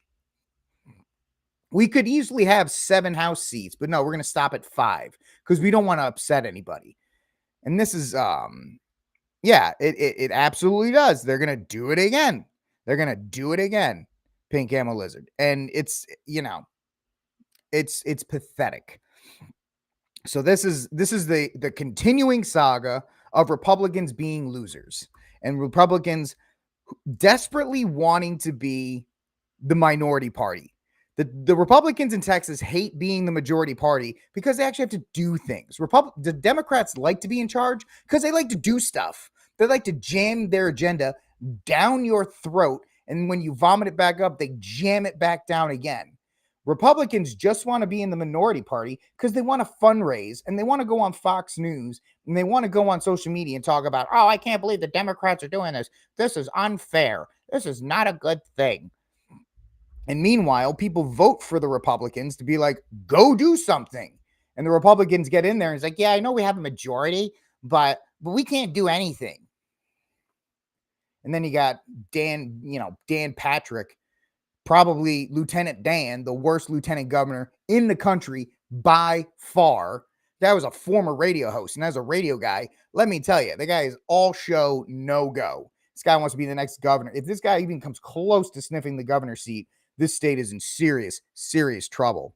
We could easily have 7 House seats, but no, we're going to stop at 5 because we don't want to upset anybody. And this is, it absolutely does. They're going to do it again. Pink Camel Lizard. And it's, it's pathetic. So this is the continuing saga of Republicans being losers and Republicans desperately wanting to be the minority party. The Republicans in Texas hate being the majority party because they actually have to do things. The Democrats like to be in charge because they like to do stuff. They like to jam their agenda down your throat, and when you vomit it back up, they jam it back down again. Republicans just want to be in the minority party because they want to fundraise and they want to go on Fox News and they want to go on social media and talk about, oh, I can't believe the Democrats are doing this. This is unfair. This is not a good thing. And meanwhile, people vote for the Republicans to be like, go do something. And the Republicans get in there and it's like, yeah, I know we have a majority, but we can't do anything. And then you got Dan Patrick, probably Lieutenant Dan, the worst lieutenant governor in the country by far. That was a former radio host. And as a radio guy, let me tell you, the guy is all show, no go. This guy wants to be the next governor. If this guy even comes close to sniffing the governor's seat, this state is in serious, serious trouble.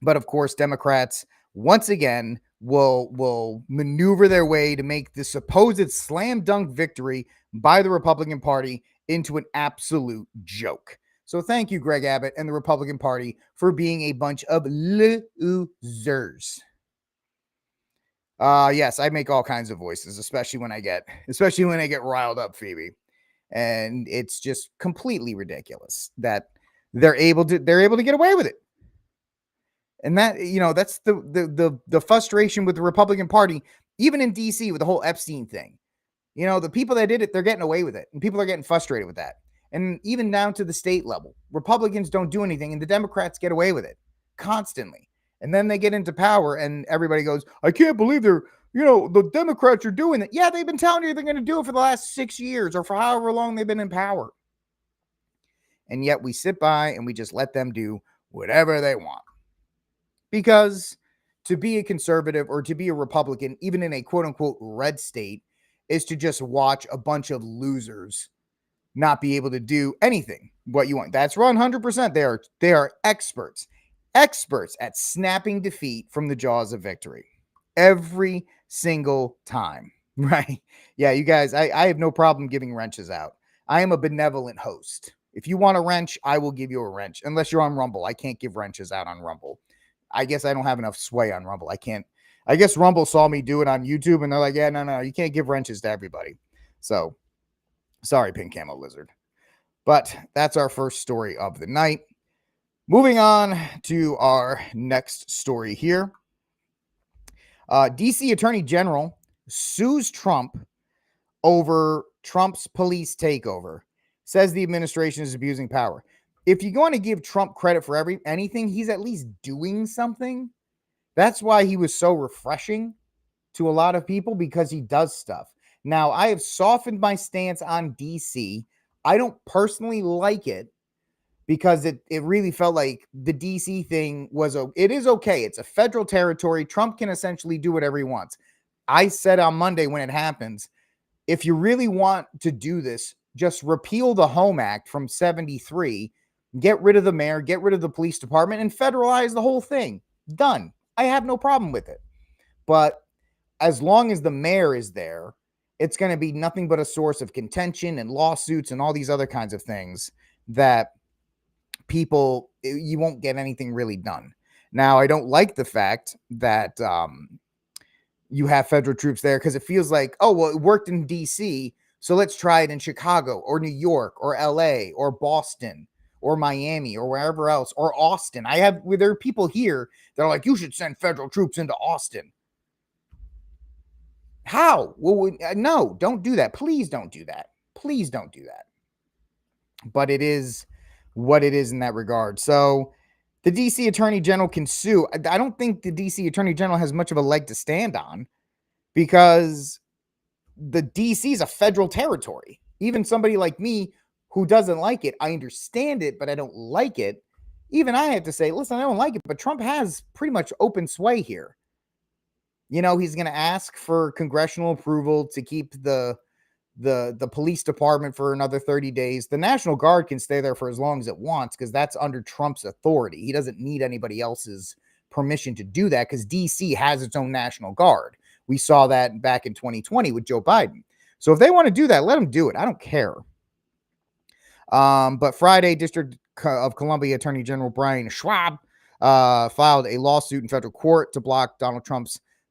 But of course, Democrats once again will maneuver their way to make the supposed slam dunk victory by the Republican Party into an absolute joke. So thank you, Greg Abbott and the Republican Party, for being a bunch of losers. Yes, I make all kinds of voices, especially when I get riled up, Phoebe. And it's just completely ridiculous that they're able to get away with it. And that, that's the frustration with the Republican Party, even in DC with the whole Epstein thing. The people that did it, they're getting away with it, and people are getting frustrated with that. And even down to the state level, Republicans don't do anything, and the Democrats get away with it constantly. And then they get into power, and everybody goes, I can't believe the Democrats are doing it. Yeah, they've been telling you they're going to do it for the last 6 years or for however long they've been in power. And yet we sit by and we just let them do whatever they want. Because to be a conservative or to be a Republican, even in a quote unquote red state, is to just watch a bunch of losers not be able to do anything what you want. That's 100%. They are experts at snapping defeat from the jaws of victory every single time, right? Yeah, you guys, I have no problem giving wrenches out. I am a benevolent host. If you want a wrench, I will give you a wrench. Unless you're on Rumble, I can't give wrenches out on Rumble. I guess I don't have enough sway on Rumble. I guess Rumble saw me do it on YouTube and they're like, yeah, no, you can't give wrenches to everybody. So sorry, Pink Camo Lizard. But that's our first story of the night. Moving on to our next story here. DC Attorney General sues Trump over Trump's police takeover. Says the administration is abusing power. If you're going to give Trump credit for anything, he's at least doing something. That's why he was so refreshing to a lot of people, because he does stuff. Now, I have softened my stance on DC. I don't personally like it because it really felt like the DC thing it is okay. It's a federal territory. Trump can essentially do whatever he wants. I said on Monday when it happens, if you really want to do this, just repeal the Home Act from 73, get rid of the mayor, get rid of the police department, and federalize the whole thing. Done. I have no problem with it. But as long as the mayor is there, it's going to be nothing but a source of contention and lawsuits and all these other kinds of things that you won't get anything really done. Now, I don't like the fact that you have federal troops there because it feels like, oh, well, it worked in DC, so let's try it in Chicago or New York or LA or Boston or Miami or wherever else, or Austin. There are people here that are like, you should send federal troops into Austin. How? Well, no, don't do that. Please don't do that. Please don't do that. But it is what it is in that regard. So the DC Attorney General can sue. I don't think the DC Attorney General has much of a leg to stand on because the DC is a federal territory. Even somebody like me who doesn't like it, I understand it, but I don't like it. Even I have to say, listen, I don't like it, but Trump has pretty much open sway here. He's going to ask for congressional approval to keep the police department for another 30 days. The National Guard can stay there for as long as it wants because that's under Trump's authority. He doesn't need anybody else's permission to do that because DC has its own National Guard. We saw that back in 2020 with Joe Biden. So if they want to do that, let them do it. I don't care. But Friday, District of Columbia Attorney General Brian Schwab filed a lawsuit in federal court to block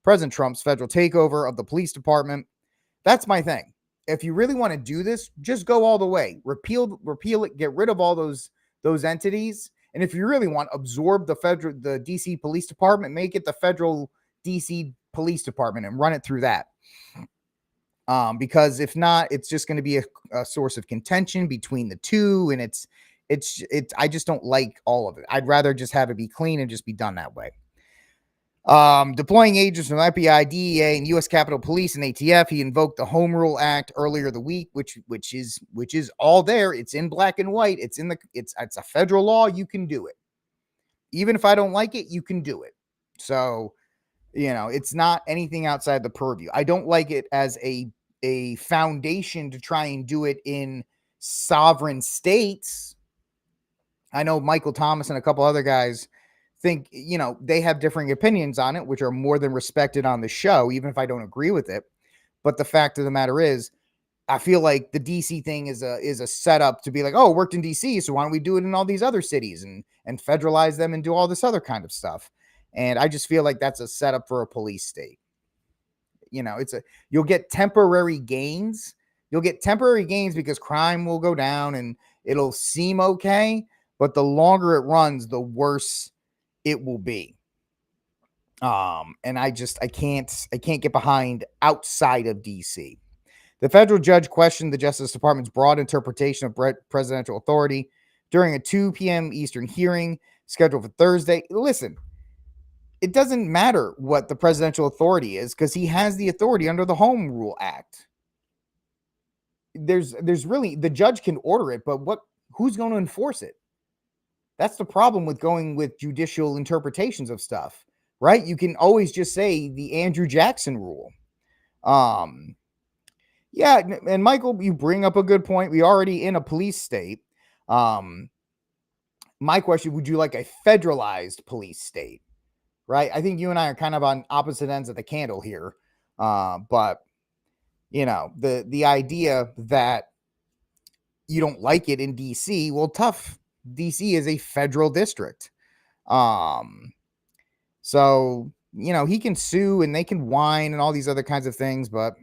President Trump's federal takeover of the police department. That's my thing. If you really want to do this, just go all the way. Repeal it, get rid of all those entities. And if you really want, absorb the DC Police Department, make it the federal DC Police Department and run it through that. Because if not, it's just going to be a source of contention between the two, and it's I just don't like all of it. I'd rather just have it be clean and just be done that way. Deploying agents from FBI, DEA, and U.S. Capitol Police and ATF, he invoked the Home Rule Act earlier the week, which is all there. It's in black and white. It's a federal law. You can do it. Even if I don't like it, you can do it. So, it's not anything outside the purview. I don't like it as a foundation to try and do it in sovereign states. I know Michael Thomas and a couple other guys think, they have differing opinions on it, which are more than respected on the show, even if I don't agree with it. But the fact of the matter is, I feel like the DC thing is a setup to be like, oh, it worked in DC, so why don't we do it in all these other cities and federalize them and do all this other kind of stuff? And I just feel like that's a setup for a police state. You'll get temporary gains. You'll get temporary gains because crime will go down and it'll seem okay, but the longer it runs, the worse it will be. And I can't get behind outside of DC. The federal judge questioned the Justice Department's broad interpretation of presidential authority during a 2 p.m. Eastern hearing scheduled for Thursday. Listen, it doesn't matter what the presidential authority is because he has the authority under the Home Rule Act. There's really, the judge can order it, but who's going to enforce it? That's the problem with going with judicial interpretations of stuff, right? You can always just say the Andrew Jackson rule. Yeah, and Michael, you bring up a good point. We already in a police state. My question, would you like a federalized police state? Right? I think you and I are kind of on opposite ends of the candle here. But the idea that you don't like it in DC, well, tough. DC is a federal district. So, he can sue and they can whine and all these other kinds of things, but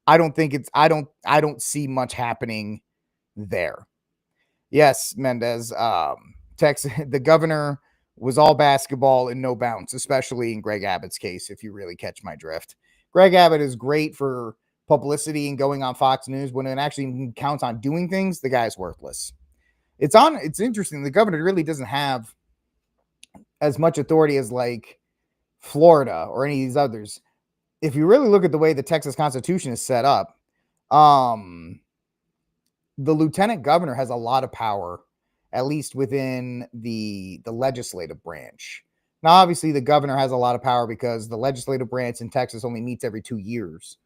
I don't see much happening there. Yes, Mendez, Texas, the governor was all basketball and no bounce, especially in Greg Abbott's case, if you really catch my drift. Greg Abbott is great for publicity and going on Fox News. When it actually counts on doing things, the guy's worthless. It's interesting. The governor really doesn't have as much authority as like Florida or any of these others. If you really look at the way the Texas Constitution is set up, the lieutenant governor has a lot of power, at least within the legislative branch. Now, obviously, the governor has a lot of power because the legislative branch in Texas only meets every 2 years.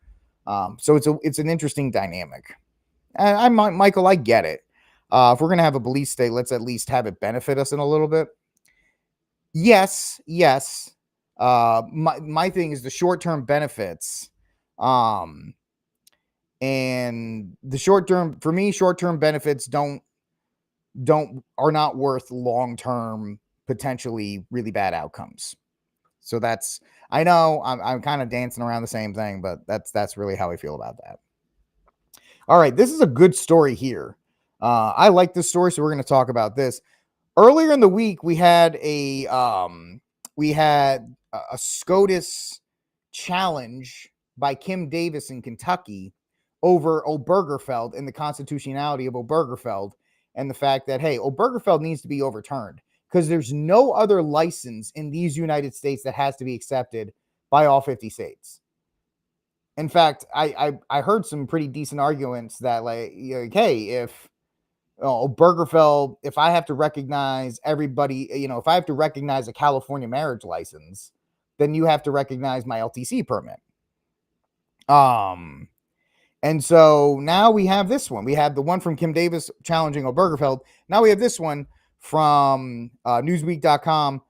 So it's an interesting dynamic. And Michael, I get it. If we're going to have a police state, let's at least have it benefit us in a little bit. Yes. My thing is the short-term benefits. And the short-term benefits are not worth long-term, potentially really bad outcomes. So I know I'm kind of dancing around the same thing, but that's really how I feel about that. All right. This is a good story here. I like this story, so we're going to talk about this. Earlier in the week, we had a SCOTUS challenge by Kim Davis in Kentucky over Obergefell and the constitutionality of Obergefell and the fact that, hey, Obergefell needs to be overturned because there's no other license in these United States that has to be accepted by all 50 states. In fact, I heard some pretty decent arguments that like hey, if Obergefell, if I have to recognize everybody, if I have to recognize a California marriage license, then you have to recognize my LTC permit. And so now we have this one. We have the one from Kim Davis challenging Obergefell. Now we have this one from Newsweek.com.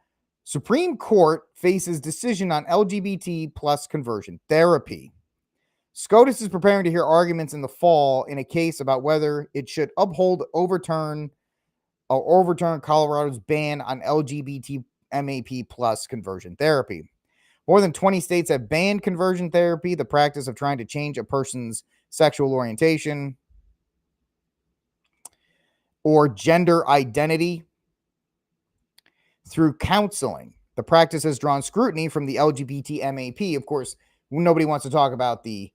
Supreme Court faces decision on LGBT plus conversion therapy. SCOTUS is preparing to hear arguments in the fall in a case about whether it should overturn Colorado's ban on LGBT MAP plus conversion therapy. More than 20 states have banned conversion therapy, the practice of trying to change a person's sexual orientation or gender identity through counseling. The practice has drawn scrutiny from the LGBT MAP. Of course, nobody wants to talk about the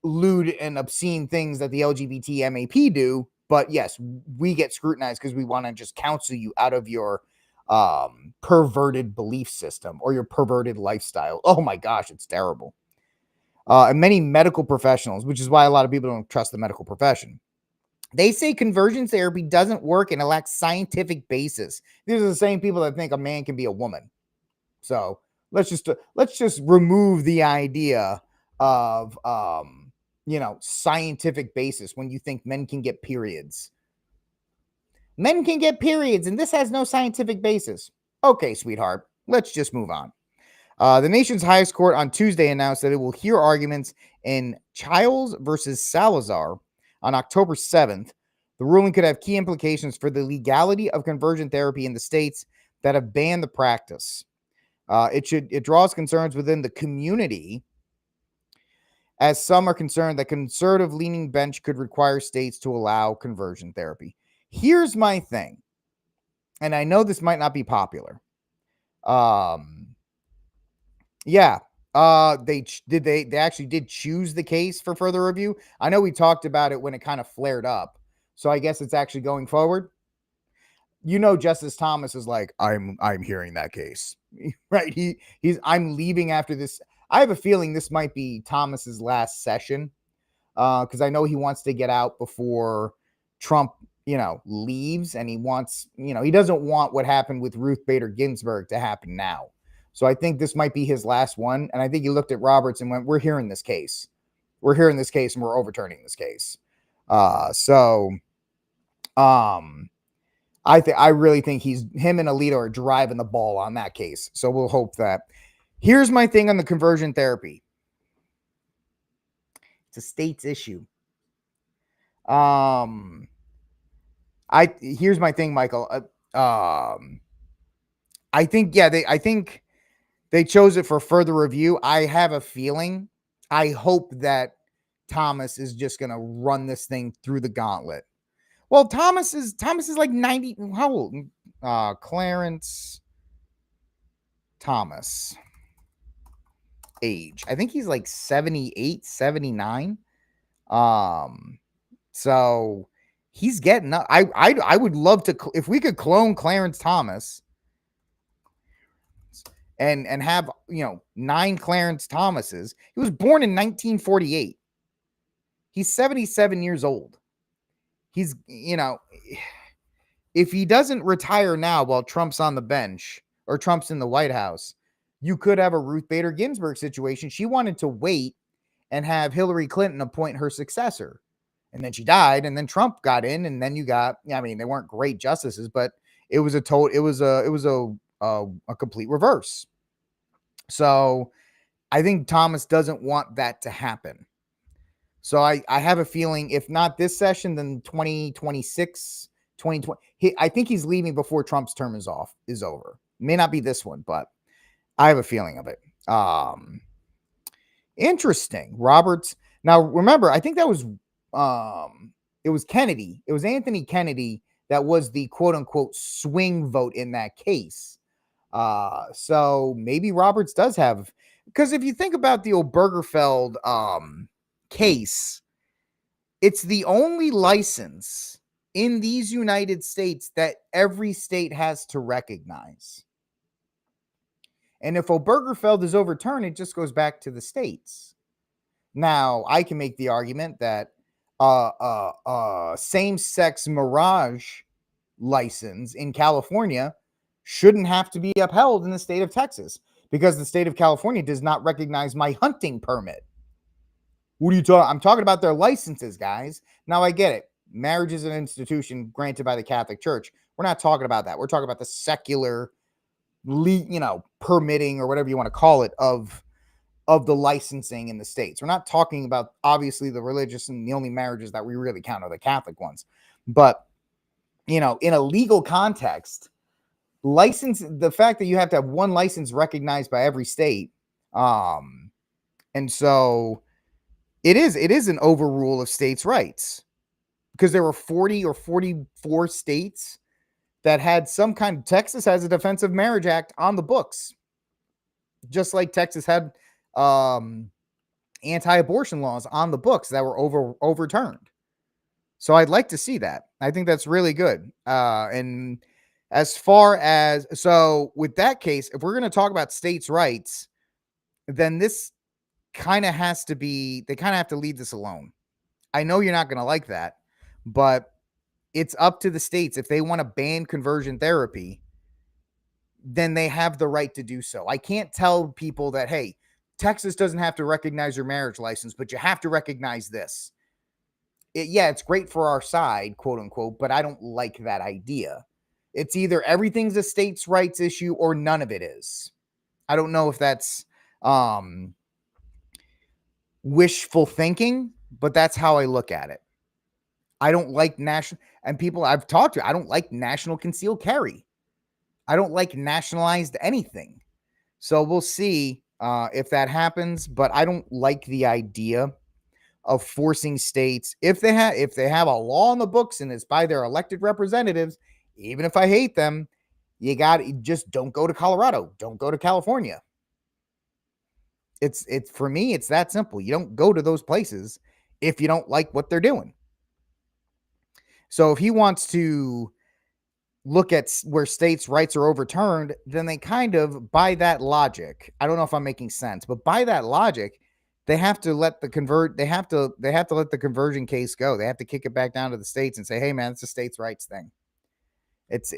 lewd and obscene things that the LGBT MAP do, but yes, we get scrutinized because we want to just counsel you out of your perverted belief system or your perverted lifestyle. Oh my gosh, it's terrible. And many medical professionals, which is why a lot of people don't trust the medical profession, they say conversion therapy doesn't work and it lacks scientific basis. These are the same people that think a man can be a woman. So let's just remove the idea of scientific basis when you think men can get periods. Men can get periods, and this has no scientific basis. Okay, sweetheart, let's just move on. The nation's highest court on Tuesday announced that it will hear arguments in Childs versus Salazar on October 7th. The ruling could have key implications for the legality of conversion therapy in the states that have banned the practice. It draws concerns within the community, as some are concerned that conservative-leaning bench could require states to allow conversion therapy. Here's my thing, and I know this might not be popular. They actually did choose the case for further review. I know we talked about it when it kind of flared up, so I guess it's actually going forward. Justice Thomas is like, I'm hearing that case, right? I'm leaving after this. I have a feeling this might be Thomas's last session, because I know he wants to get out before Trump, leaves, and he wants, he doesn't want what happened with Ruth Bader Ginsburg to happen now. So I think this might be his last one. And I think he looked at Roberts and went, we're hearing this case. We're hearing this case and we're overturning this case. I really think him and Alito are driving the ball on that case. So we'll hope that. Here's my thing on the conversion therapy. It's a state's issue. Here's my thing, Michael. I think they chose it for further review. I have a feeling, I hope that Thomas is just going to run this thing through the gauntlet. Well, Thomas is like 90. How old? Clarence Thomas. Age. I think he's like 78, 79. So he's getting up. I would love to, if we could clone Clarence Thomas and have, 9 Clarence Thomases. He was born in 1948. He's 77 years old. He's, if he doesn't retire now while Trump's on the bench or Trump's in the White House, you could have a Ruth Bader Ginsburg situation. She wanted to wait and have Hillary Clinton appoint her successor. And then she died, and then Trump got in, and then you got, they weren't great justices, but it was a complete reverse. So I think Thomas doesn't want that to happen. So I have a feeling, if not this session, then 2026, 2020. I think he's leaving before Trump's term is over. May not be this one, but I have a feeling of it. Interesting. Roberts. Now, remember, I think that was it was Kennedy. It was Anthony Kennedy that was the quote unquote swing vote in that case. So maybe Roberts does have, because if you think about the Obergefell case, it's the only license in these United States that every state has to recognize. And if Obergefell is overturned, it just goes back to the states. Now, I can make the argument that same-sex marriage license in California shouldn't have to be upheld in the state of Texas, because the state of California does not recognize my hunting permit. What are you talking? I'm talking about their licenses, guys. Now, I get it. Marriage is an institution granted by the Catholic Church. We're not talking about that. We're talking about the secular, permitting or whatever you want to call it of of the licensing in the states. We're not talking about, obviously, the religious, and the only marriages that we really count are the Catholic ones. But, in a legal context, the fact that you have to have one license recognized by every state. And so it is an overrule of states' rights, because there were 40 or 44 states that had some kind of. Texas has a Defense of Marriage Act on the books, just like Texas had anti-abortion laws on the books that were overturned. So I'd like to see that. I think that's really good. And as far as, so with that case, if we're going to talk about states' rights, then this kind of has to be, they kind of have to leave this alone. I know you're not going to like that, but it's up to the states. If they want to ban conversion therapy, then they have the right to do so. I can't tell people that, hey, Texas doesn't have to recognize your marriage license, but you have to recognize this. It's great for our side, quote unquote, but I don't like that idea. It's either everything's a states' rights issue or none of it is. I don't know if that's wishful thinking, but that's how I look at it. I don't like and people I've talked to, I don't like national concealed carry. I don't like nationalized anything. So we'll see if that happens, but I don't like the idea of forcing states, if they have a law on the books and it's by their elected representatives, even if I hate them, just don't go to Colorado, don't go to California. It's for me, it's that simple. You don't go to those places if you don't like what they're doing. So if he wants to look at where states' rights are overturned, then they kind of, by that logic, I don't know if I'm making sense, but by that logic, they have to let the let the conversion case go. They have to kick it back down to the states and say, hey man, it's a states' rights thing. It's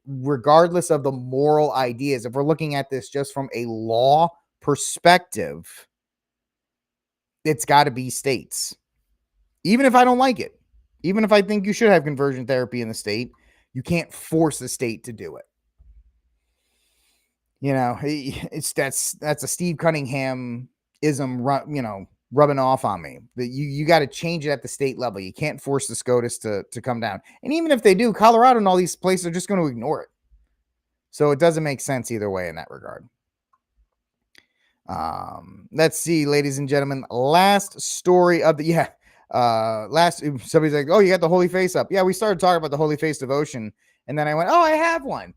regardless of the moral ideas, if we're looking at this just from a law perspective, it's got to be states. Even if I don't like it, even if I think you should have conversion therapy in the state, you can't force the state to do it. That's a Steve Cunningham ism, rubbing off on me. That you got to change it at the state level. You can't force the SCOTUS to come down. And even if they do, Colorado and all these places are just going to ignore it. So it doesn't make sense either way in that regard. Let's see, ladies and gentlemen. Last story of the somebody's like, oh, you got the holy face up. Yeah, we started talking about the holy face devotion, and then I went, oh, I have one.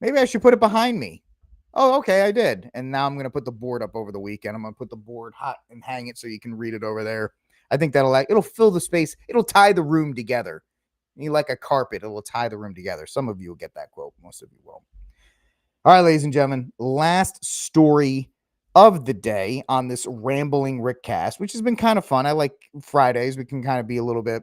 Maybe I should put it behind me. Oh, okay, I did. And now I'm going to put the board up over the weekend. I'm going to put the board hot and hang it so you can read it over there. I think it'll fill the space. It'll tie the room together. Like a carpet, it will tie the room together. Some of you will get that quote. Most of you will. All right, ladies and gentlemen, last story of the day on this rambling RickCast, which has been kind of fun. I like Fridays. We can kind of be a little bit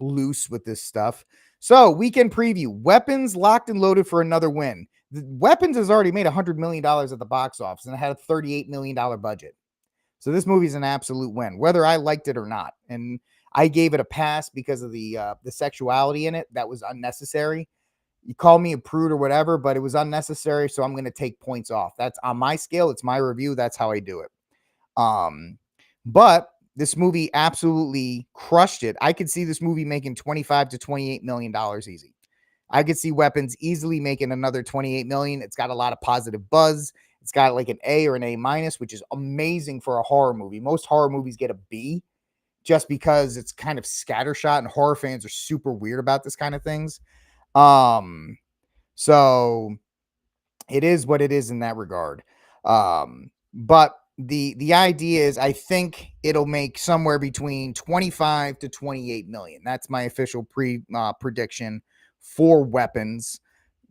loose with this stuff. So, weekend preview. Weapons locked and loaded for another win. The Weapons has already made $100 million at the box office, and it had a $38 million budget. So this movie's an absolute win, whether I liked it or not. And I gave it a pass because of the sexuality in it. That was unnecessary. You call me a prude or whatever, but it was unnecessary, so I'm going to take points off. That's on my scale. It's my review. That's how I do it. But this movie absolutely crushed it. I could see this movie making $25 to $28 million easy. I could see Weapons easily making another $28 million. It's got a lot of positive buzz. It's got like an A or an A minus, which is amazing for a horror movie. Most horror movies get a B just because it's kind of scattershot, and horror fans are super weird about this kind of things. So it is what it is in that regard. But the idea is, I think it'll make somewhere between 25 to 28 million. That's my official prediction for Weapons.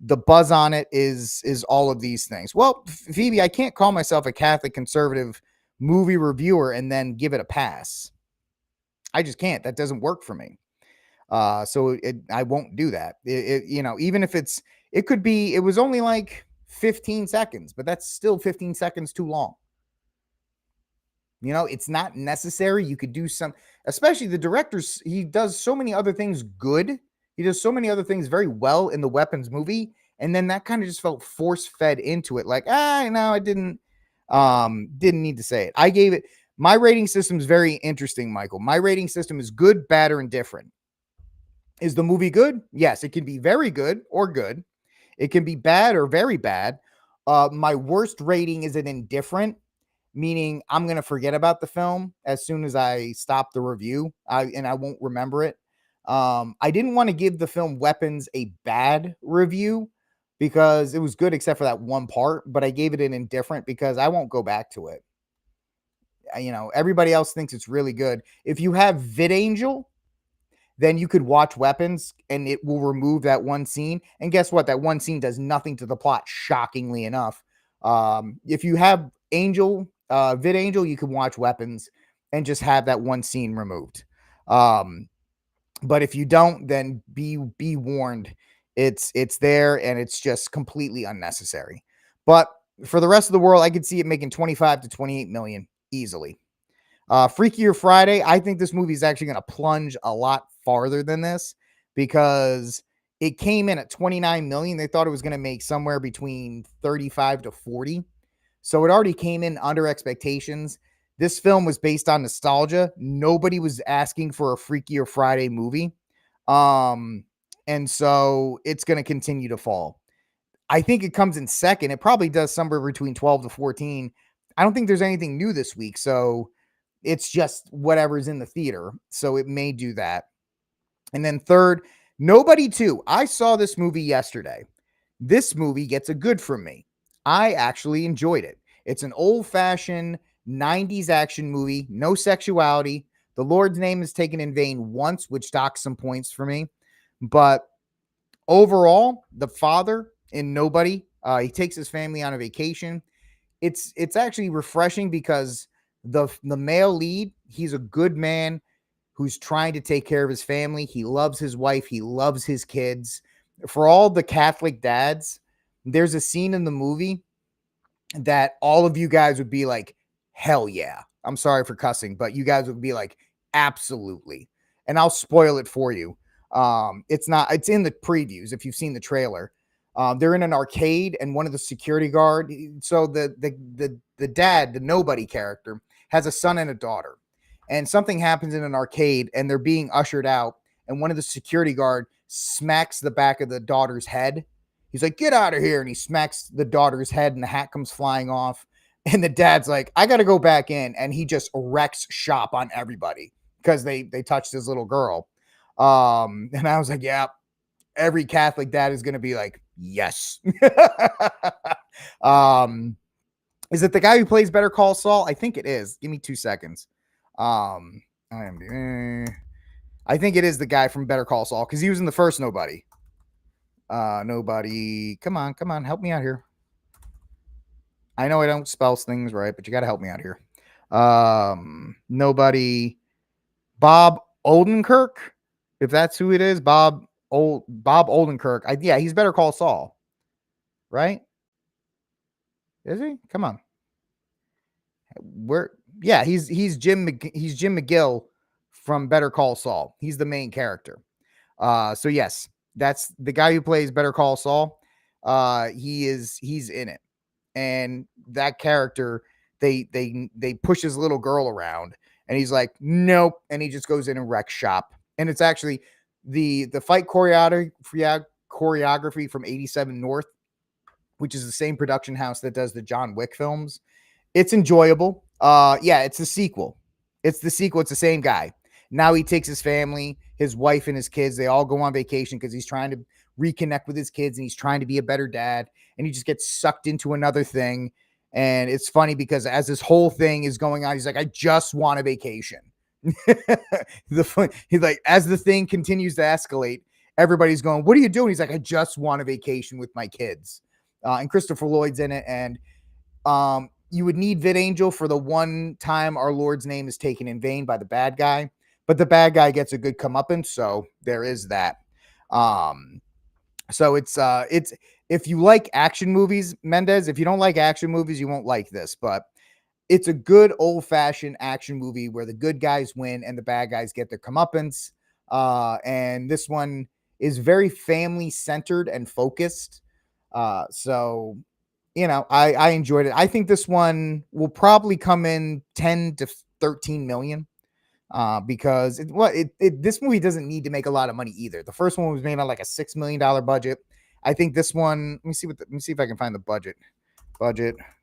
The buzz on it is all of these things. Well, Phoebe, I can't call myself a Catholic conservative movie reviewer and then give it a pass. I just can't. That doesn't work for me. So I won't do that. Even if it was only like 15 seconds, but that's still 15 seconds too long. It's not necessary. You could do some, especially the director's, he does so many other things good. He does so many other things very well in the Weapons movie. And then that kind of just felt force fed into it. Like, no, I didn't Didn't need to say it. I gave it, my rating system is very interesting, Michael. My rating system is good, bad, or indifferent. Is the movie good? Yes, it can be very good or good. It can be bad or very bad. My worst rating is an indifferent, meaning I'm going to forget about the film as soon as I stop the review, and I won't remember it. I didn't want to give the film Weapons a bad review because it was good except for that one part, but I gave it an indifferent because I won't go back to it. Everybody else thinks it's really good. If you have VidAngel, then you could watch Weapons and it will remove that one scene. And guess what? That one scene does nothing to the plot, shockingly enough. If you have VidAngel, you can watch Weapons and just have that one scene removed. But if you don't, then be warned. It's there and it's just completely unnecessary. But for the rest of the world, I could see it making 25 to 28 million easily. Freakier Friday, I think this movie is actually going to plunge a lot farther than this because it came in at 29 million. They thought it was going to make somewhere between 35 to 40. So it already came in under expectations. This film was based on nostalgia. Nobody was asking for a Freakier Friday movie. And so it's going to continue to fall. I think it comes in second. It probably does somewhere between 12 to 14. I don't think there's anything new this week. So it's just whatever's in the theater. So it may do that. And then third, Nobody 2. I saw this movie yesterday. This movie gets a good from me. I actually enjoyed it. It's an old-fashioned 90s action movie, no sexuality. The Lord's name is taken in vain once, which docks some points for me. But overall, the father in Nobody, he takes his family on a vacation. It's actually refreshing because the male lead, he's a good man who's trying to take care of his family. He loves his wife. He loves his kids. For all the Catholic dads, there's a scene in the movie that all of you guys would be like, hell yeah. I'm sorry for cussing, but you guys would be like, absolutely. And I'll spoil it for you. It's in the previews if you've seen the trailer. They're in an arcade and one of the security guard. So the dad, the Nobody character, has a son and a daughter. And something happens in an arcade and they're being ushered out. And one of the security guard smacks the back of the daughter's head. He's like, get out of here. And he smacks the daughter's head and the hat comes flying off. And the dad's like, I got to go back in. And he just wrecks shop on everybody because they touched his little girl. And I was like, yeah, every Catholic dad is going to be like, yes. Is it the guy who plays Better Call Saul? I think it is. Give me 2 seconds. I think it is the guy from Better Call Saul because he was in the first Nobody. Nobody. Come on. Help me out here. I know I don't spell things right, but you got to help me out here. Nobody. Bob Odenkirk, if that's who it is. Bob Odenkirk. Yeah, he's Better Call Saul, right? Is he? Come on. He's Jim McGill from Better Call Saul. He's the main character. So yes, that's the guy who plays Better Call Saul. He's in it. And that character, they push his little girl around and he's like, nope. And he just goes in and wrecks shop. And it's actually the fight choreography from 87 North, which is the same production house that does the John Wick films. It's enjoyable. It's the sequel. It's the same guy. Now he takes his family, his wife and his kids. They all go on vacation because he's trying to reconnect with his kids and he's trying to be a better dad. And he just gets sucked into another thing. And it's funny because as this whole thing is going on, he's like, I just want a vacation. He's like, as the thing continues to escalate, everybody's going, what are you doing? He's like, I just want a vacation with my kids. And Christopher Lloyd's in it. And you would need VidAngel for the one time our Lord's name is taken in vain by the bad guy. But the bad guy gets a good comeuppance, so there is that. So it's if you like action movies, Mendez, if you don't like action movies, you won't like this, but it's a good old-fashioned action movie where the good guys win and the bad guys get their comeuppance. And this one is very family-centered and focused. So I enjoyed it. I think this one will probably come in 10 to 13 million. Because this movie doesn't need to make a lot of money either. The first one was made on like a $6 million budget. I think this one, let me see if I can find the budget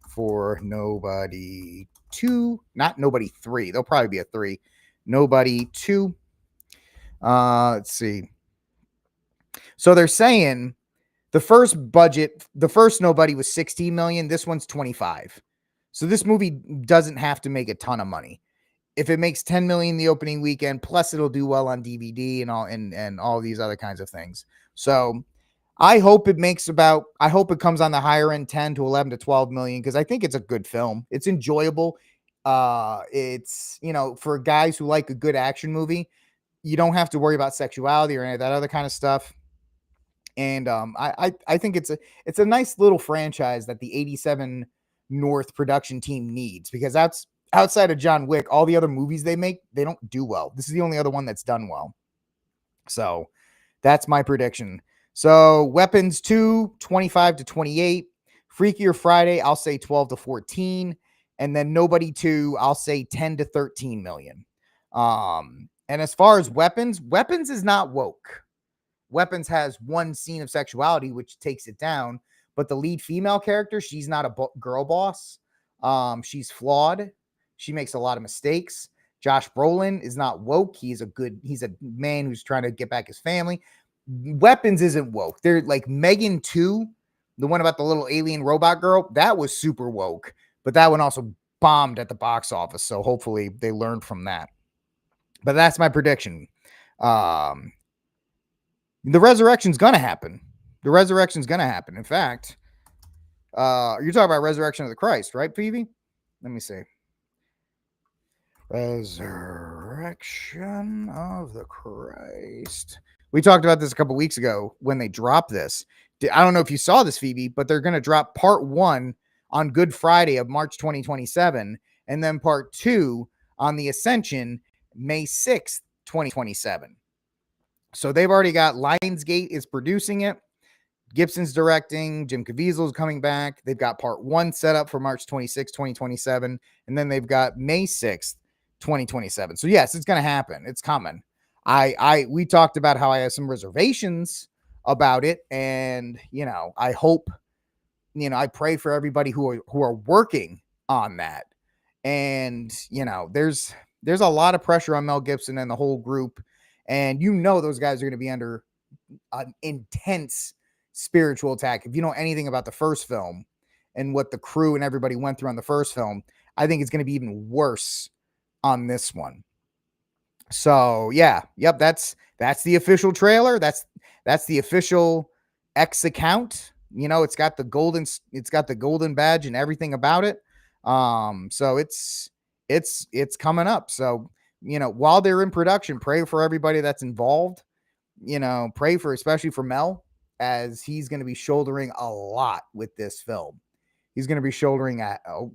for Nobody 2, not Nobody 3. There'll probably be a 3. Nobody 2. Let's see. So they're saying the first Nobody was 16 million. This one's 25. So this movie doesn't have to make a ton of money. If it makes 10 million the opening weekend, plus it'll do well on DVD and all these other kinds of things. So I hope it comes on the higher end, 10 to 11 to 12 million, because I think it's a good film. It's enjoyable. It's, for guys who like a good action movie, you don't have to worry about sexuality or any of that other kind of stuff. And I think it's a nice little franchise that the 87 North production team needs, because outside of John Wick, all the other movies they make, they don't do well. This is the only other one that's done well. So that's my prediction. So Weapons 2, 25 to 28. Freakier Friday, I'll say 12 to 14. And then Nobody 2, I'll say 10 to 13 million. And as far as Weapons is not woke. Weapons has one scene of sexuality, which takes it down. But the lead female character, she's not a girl boss. She's flawed. She makes a lot of mistakes. Josh Brolin is not woke. He's a man who's trying to get back his family. Weapons isn't woke. They're like Megan 2, the one about the little alien robot girl. That was super woke, but that one also bombed at the box office. So hopefully they learned from that. But that's my prediction. The resurrection's going to happen. In fact, you're talking about Resurrection of the Christ, right, Phoebe? Let me see. Resurrection of the Christ. We talked about this a couple weeks ago when they dropped this. I don't know if you saw this, Phoebe, but they're going to drop part 1 on Good Friday of March 2027, and then part 2 on the Ascension, May 6th, 2027. So they've already got Lionsgate is producing it. Gibson's directing. Jim Caviezel is coming back. They've got part 1 set up for March 26, 2027. And then they've got May 6th, 2027. So yes, it's going to happen. It's coming. We talked about how I have some reservations about it. And, I hope, I pray for everybody who are working on that. And, there's a lot of pressure on Mel Gibson and the whole group. And those guys are going to be under an intense spiritual attack. If you know anything about the first film and what the crew and everybody went through on the first film, I think it's going to be even worse on this one. So yeah, yep, that's the official trailer. That's the official X account. It's got the golden badge and everything about it. So it's coming up. So while they're in production, pray for everybody that's involved. Pray especially for Mel, as he's going to be shouldering a lot with this film. He's going to be shouldering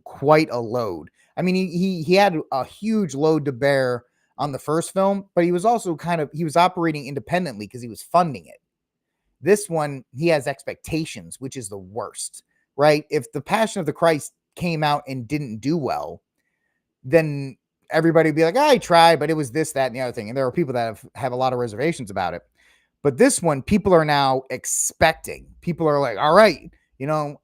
quite a load. I mean, he had a huge load to bear on the first film, but he was also he was operating independently because he was funding it. This one, he has expectations, which is the worst, right? If The Passion of the Christ came out and didn't do well, then everybody would be like, I tried, but it was this, that, and the other thing. And there are people that have a lot of reservations about it. But this one, people are now expecting. People are like, all right,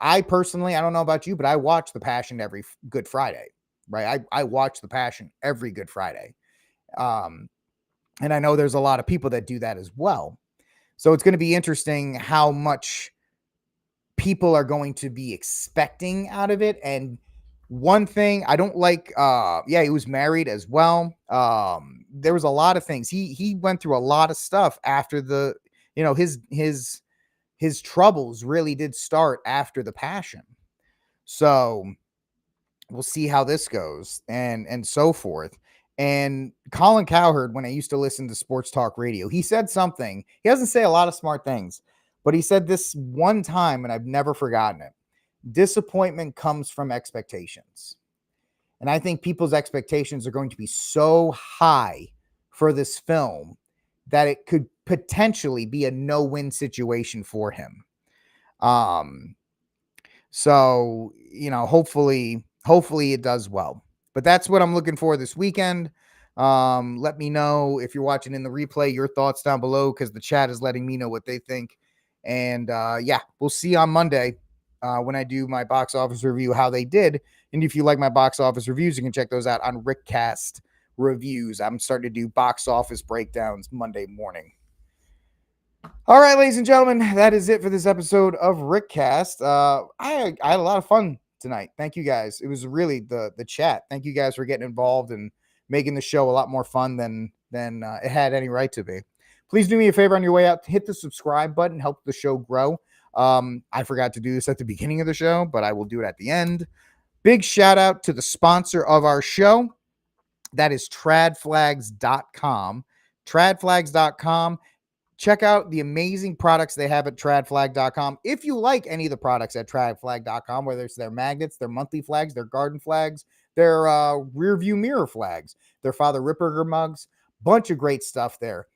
I personally, I don't know about you, but I watch The Passion every Good Friday, right? I watch The Passion every Good Friday. And I know there's a lot of people that do that as well. So it's going to be interesting how much people are going to be expecting out of it. And one thing I don't like, he was married as well. There was a lot of things. He went through a lot of stuff after his troubles really did start after The Passion. So we'll see how this goes and so forth. And Colin Cowherd, when I used to listen to sports talk radio, he said something. He doesn't say a lot of smart things, but he said this one time, and I've never forgotten it. Disappointment comes from expectations. And I think people's expectations are going to be so high for this film that it could potentially be a no-win situation for him. So, hopefully it does well. But that's what I'm looking for this weekend. Let me know if you're watching in the replay, your thoughts down below, because the chat is letting me know what they think. And yeah, we'll see on Monday when I do my box office review how they did. And if you like my box office reviews, you can check those out on RickCast Reviews. I'm starting to do box office breakdowns Monday morning. All right, ladies and gentlemen, that is it for this episode of RickCast. I had a lot of fun tonight. Thank you guys. It was really the chat. Thank you guys for getting involved and making the show a lot more fun than it had any right to be. Please do me a favor on your way out. Hit the subscribe button. Help the show grow. I forgot to do this at the beginning of the show, but I will do it at the end. Big shout out to the sponsor of our show. That is tradflags.com. Tradflags.com. Check out the amazing products they have at tradflag.com. If you like any of the products at tradflag.com, whether it's their magnets, their monthly flags, their garden flags, their rear view mirror flags, their Father Ripperger mugs, bunch of great stuff there.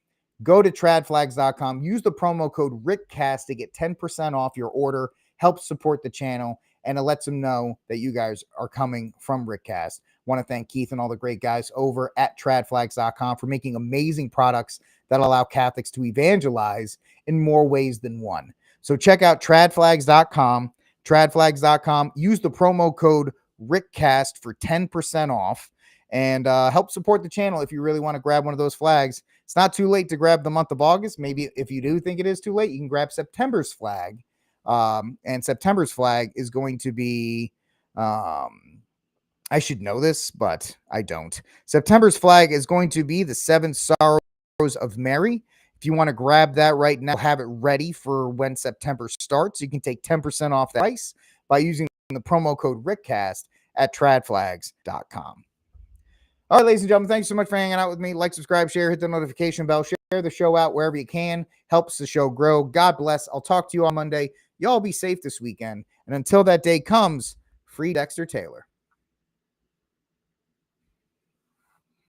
Go to tradflags.com. Use the promo code RickCast to get 10% off your order. Help support the channel, and it lets them know that you guys are coming from RickCast. Want to thank Keith and all the great guys over at tradflags.com for making amazing products that allow Catholics to evangelize in more ways than one. So check out tradflags.com, tradflags.com. Use the promo code RickCast for 10% off and help support the channel if you really want to grab one of those flags. It's not too late to grab the month of August. Maybe if you do think it is too late, you can grab September's flag. And September's flag is going to be... I should know this, but I don't. September's flag is going to be the Seven Sorrows of Mary. If you want to grab that right now, have it ready for when September starts. You can take 10% off that price by using the promo code RickCast at tradflags.com. All right, ladies and gentlemen, thanks so much for hanging out with me. Like, subscribe, share, hit the notification bell, share the show out wherever you can. Helps the show grow. God bless. I'll talk to you on Monday. Y'all be safe this weekend. And until that day comes, free Dexter Taylor.